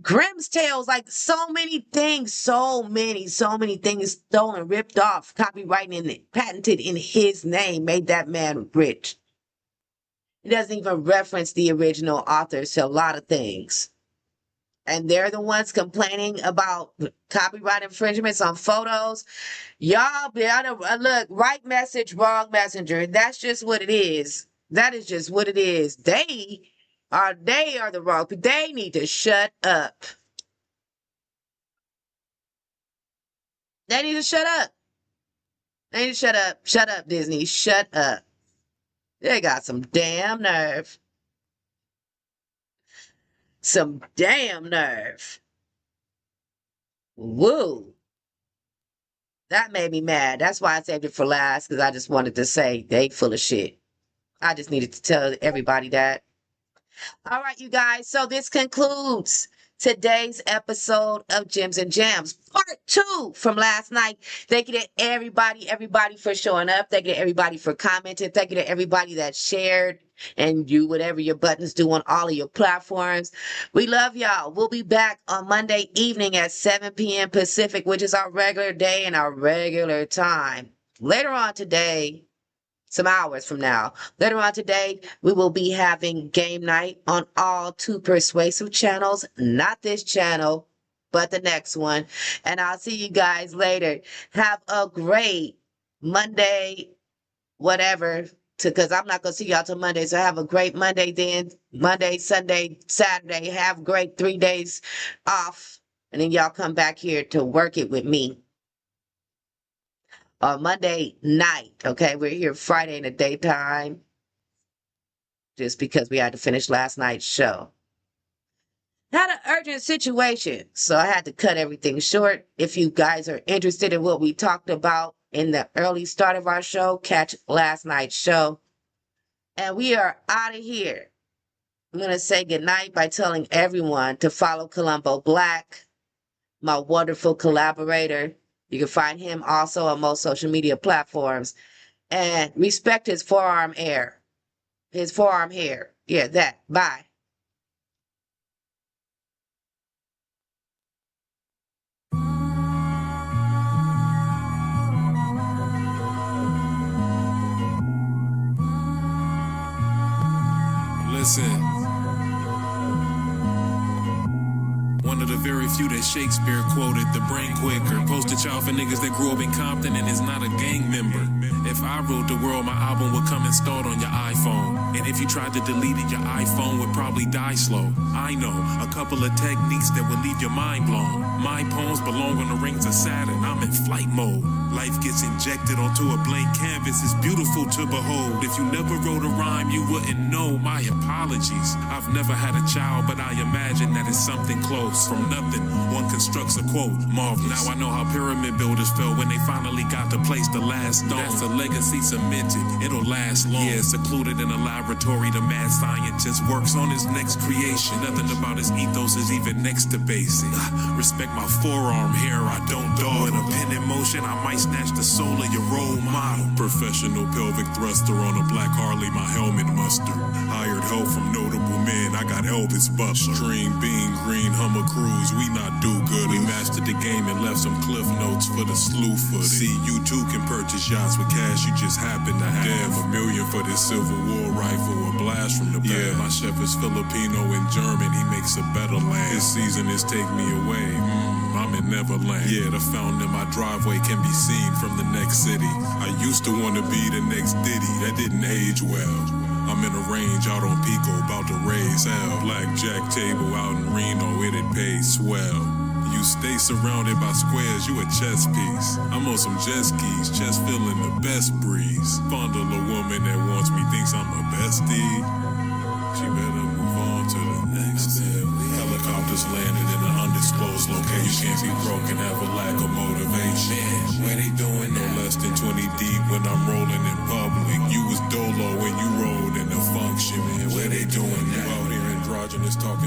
Grimm's Tales, like so many things, so many things stolen, ripped off, copyrighted and patented in his name, made that man rich. It doesn't even reference the original authors to a lot of things. And they're the ones complaining about copyright infringements on photos. Y'all better look, right message, wrong messenger. That's just what it is. That is just what it is. They are the wrong. They need to shut up. They need to shut up. They need to shut up. Shut up, Disney. Shut up. They got some damn nerve. Some damn nerve. Woo. That made me mad. That's why I saved it for last, because I just wanted to say they full of shit. I just needed to tell everybody that. All right, you guys. So this concludes today's episode of Gems and Jams, part 2 from last night. Thank you to everybody for showing up. Thank you to everybody for commenting. Thank you to everybody that shared and do whatever your buttons do on all of your platforms. We love y'all. We'll be back on Monday evening at 7 p.m. Pacific, which is our regular day and our regular time. Later on today, some hours from now. Later on today, we will be having game night on all Too Persuasive channels. Not this channel, but the next one. And I'll see you guys later. Have a great Monday, whatever, because I'm not going to see y'all till Monday. So have a great Monday then. Monday, Sunday, Saturday. Have great 3 days off. And then y'all come back here to work it with me on Monday night. Okay, we're here Friday in the daytime just because we had to finish last night's show. Had an urgent situation, so I had to cut everything short. If you guys are interested in what we talked about in the early start of our show, catch last night's show. And we are out of here. I'm going to say goodnight by telling everyone to follow Columbo Black, my wonderful collaborator. You can find him also on most social media platforms. And respect his forearm hair. His forearm hair. Yeah, that. Bye. Listen. One of the very few that Shakespeare quoted, the brain quicker. Poster child for niggas that grew up in Compton and is not a gang member. If I ruled the world, my album would come installed on your iPhone. And if you tried to delete it, your iPhone would probably die slow. I know a couple of techniques that would leave your mind blown. My poems belong on the rings of Saturn. I'm in flight mode. Life gets injected onto a blank canvas. It's beautiful to behold. If you never wrote a rhyme, you wouldn't know. My apologies. I've never had a child, but I imagine that it's something close. From nothing, one constructs a quote. Marvelous. Now I know how pyramid builders felt when they finally got to place the last stone. That's a legacy cemented. It'll last long. Yeah, secluded in a laboratory, the mad scientist works on his next creation. Nothing about his ethos is even next to basic. Respect my forearm hair, I don't dog. In a pen in motion, I might snatch the soul of your role model. Professional pelvic thruster on a black Harley, my helmet mustard. Hired help from notable men, I got Elvis Butler. Stream, Bean, Green, Hummer Cruise, we not do good. We mastered the game and left some cliff notes for the slew footage. See, you too can purchase yachts with cash you just happen to have. Damn, $1 million for this Civil War rifle, a blast from the back. Yeah, my chef is Filipino and German, he makes a better land. This season is Take Me Away, I'm in Neverland. Yeah, the fountain in my driveway can be seen from the next city. I used to want to be the next Diddy, that didn't age well. I'm in a range out on Pico, about to raise hell. Blackjack table out in Reno, it'd pay swell. You stay surrounded by squares, you a chess piece. I'm on some jet skis, chest feeling the best breeze. Fondle a woman that wants me, thinks I'm a bestie. She better move on to the next step. Helicopters landed in an undisclosed location. You can't be broke and have a lack of motivation. Where they doing no less than 20 deep when I'm rolling in public. You was dolo when you rode in the function, man. Where they doing you out here androgynous talking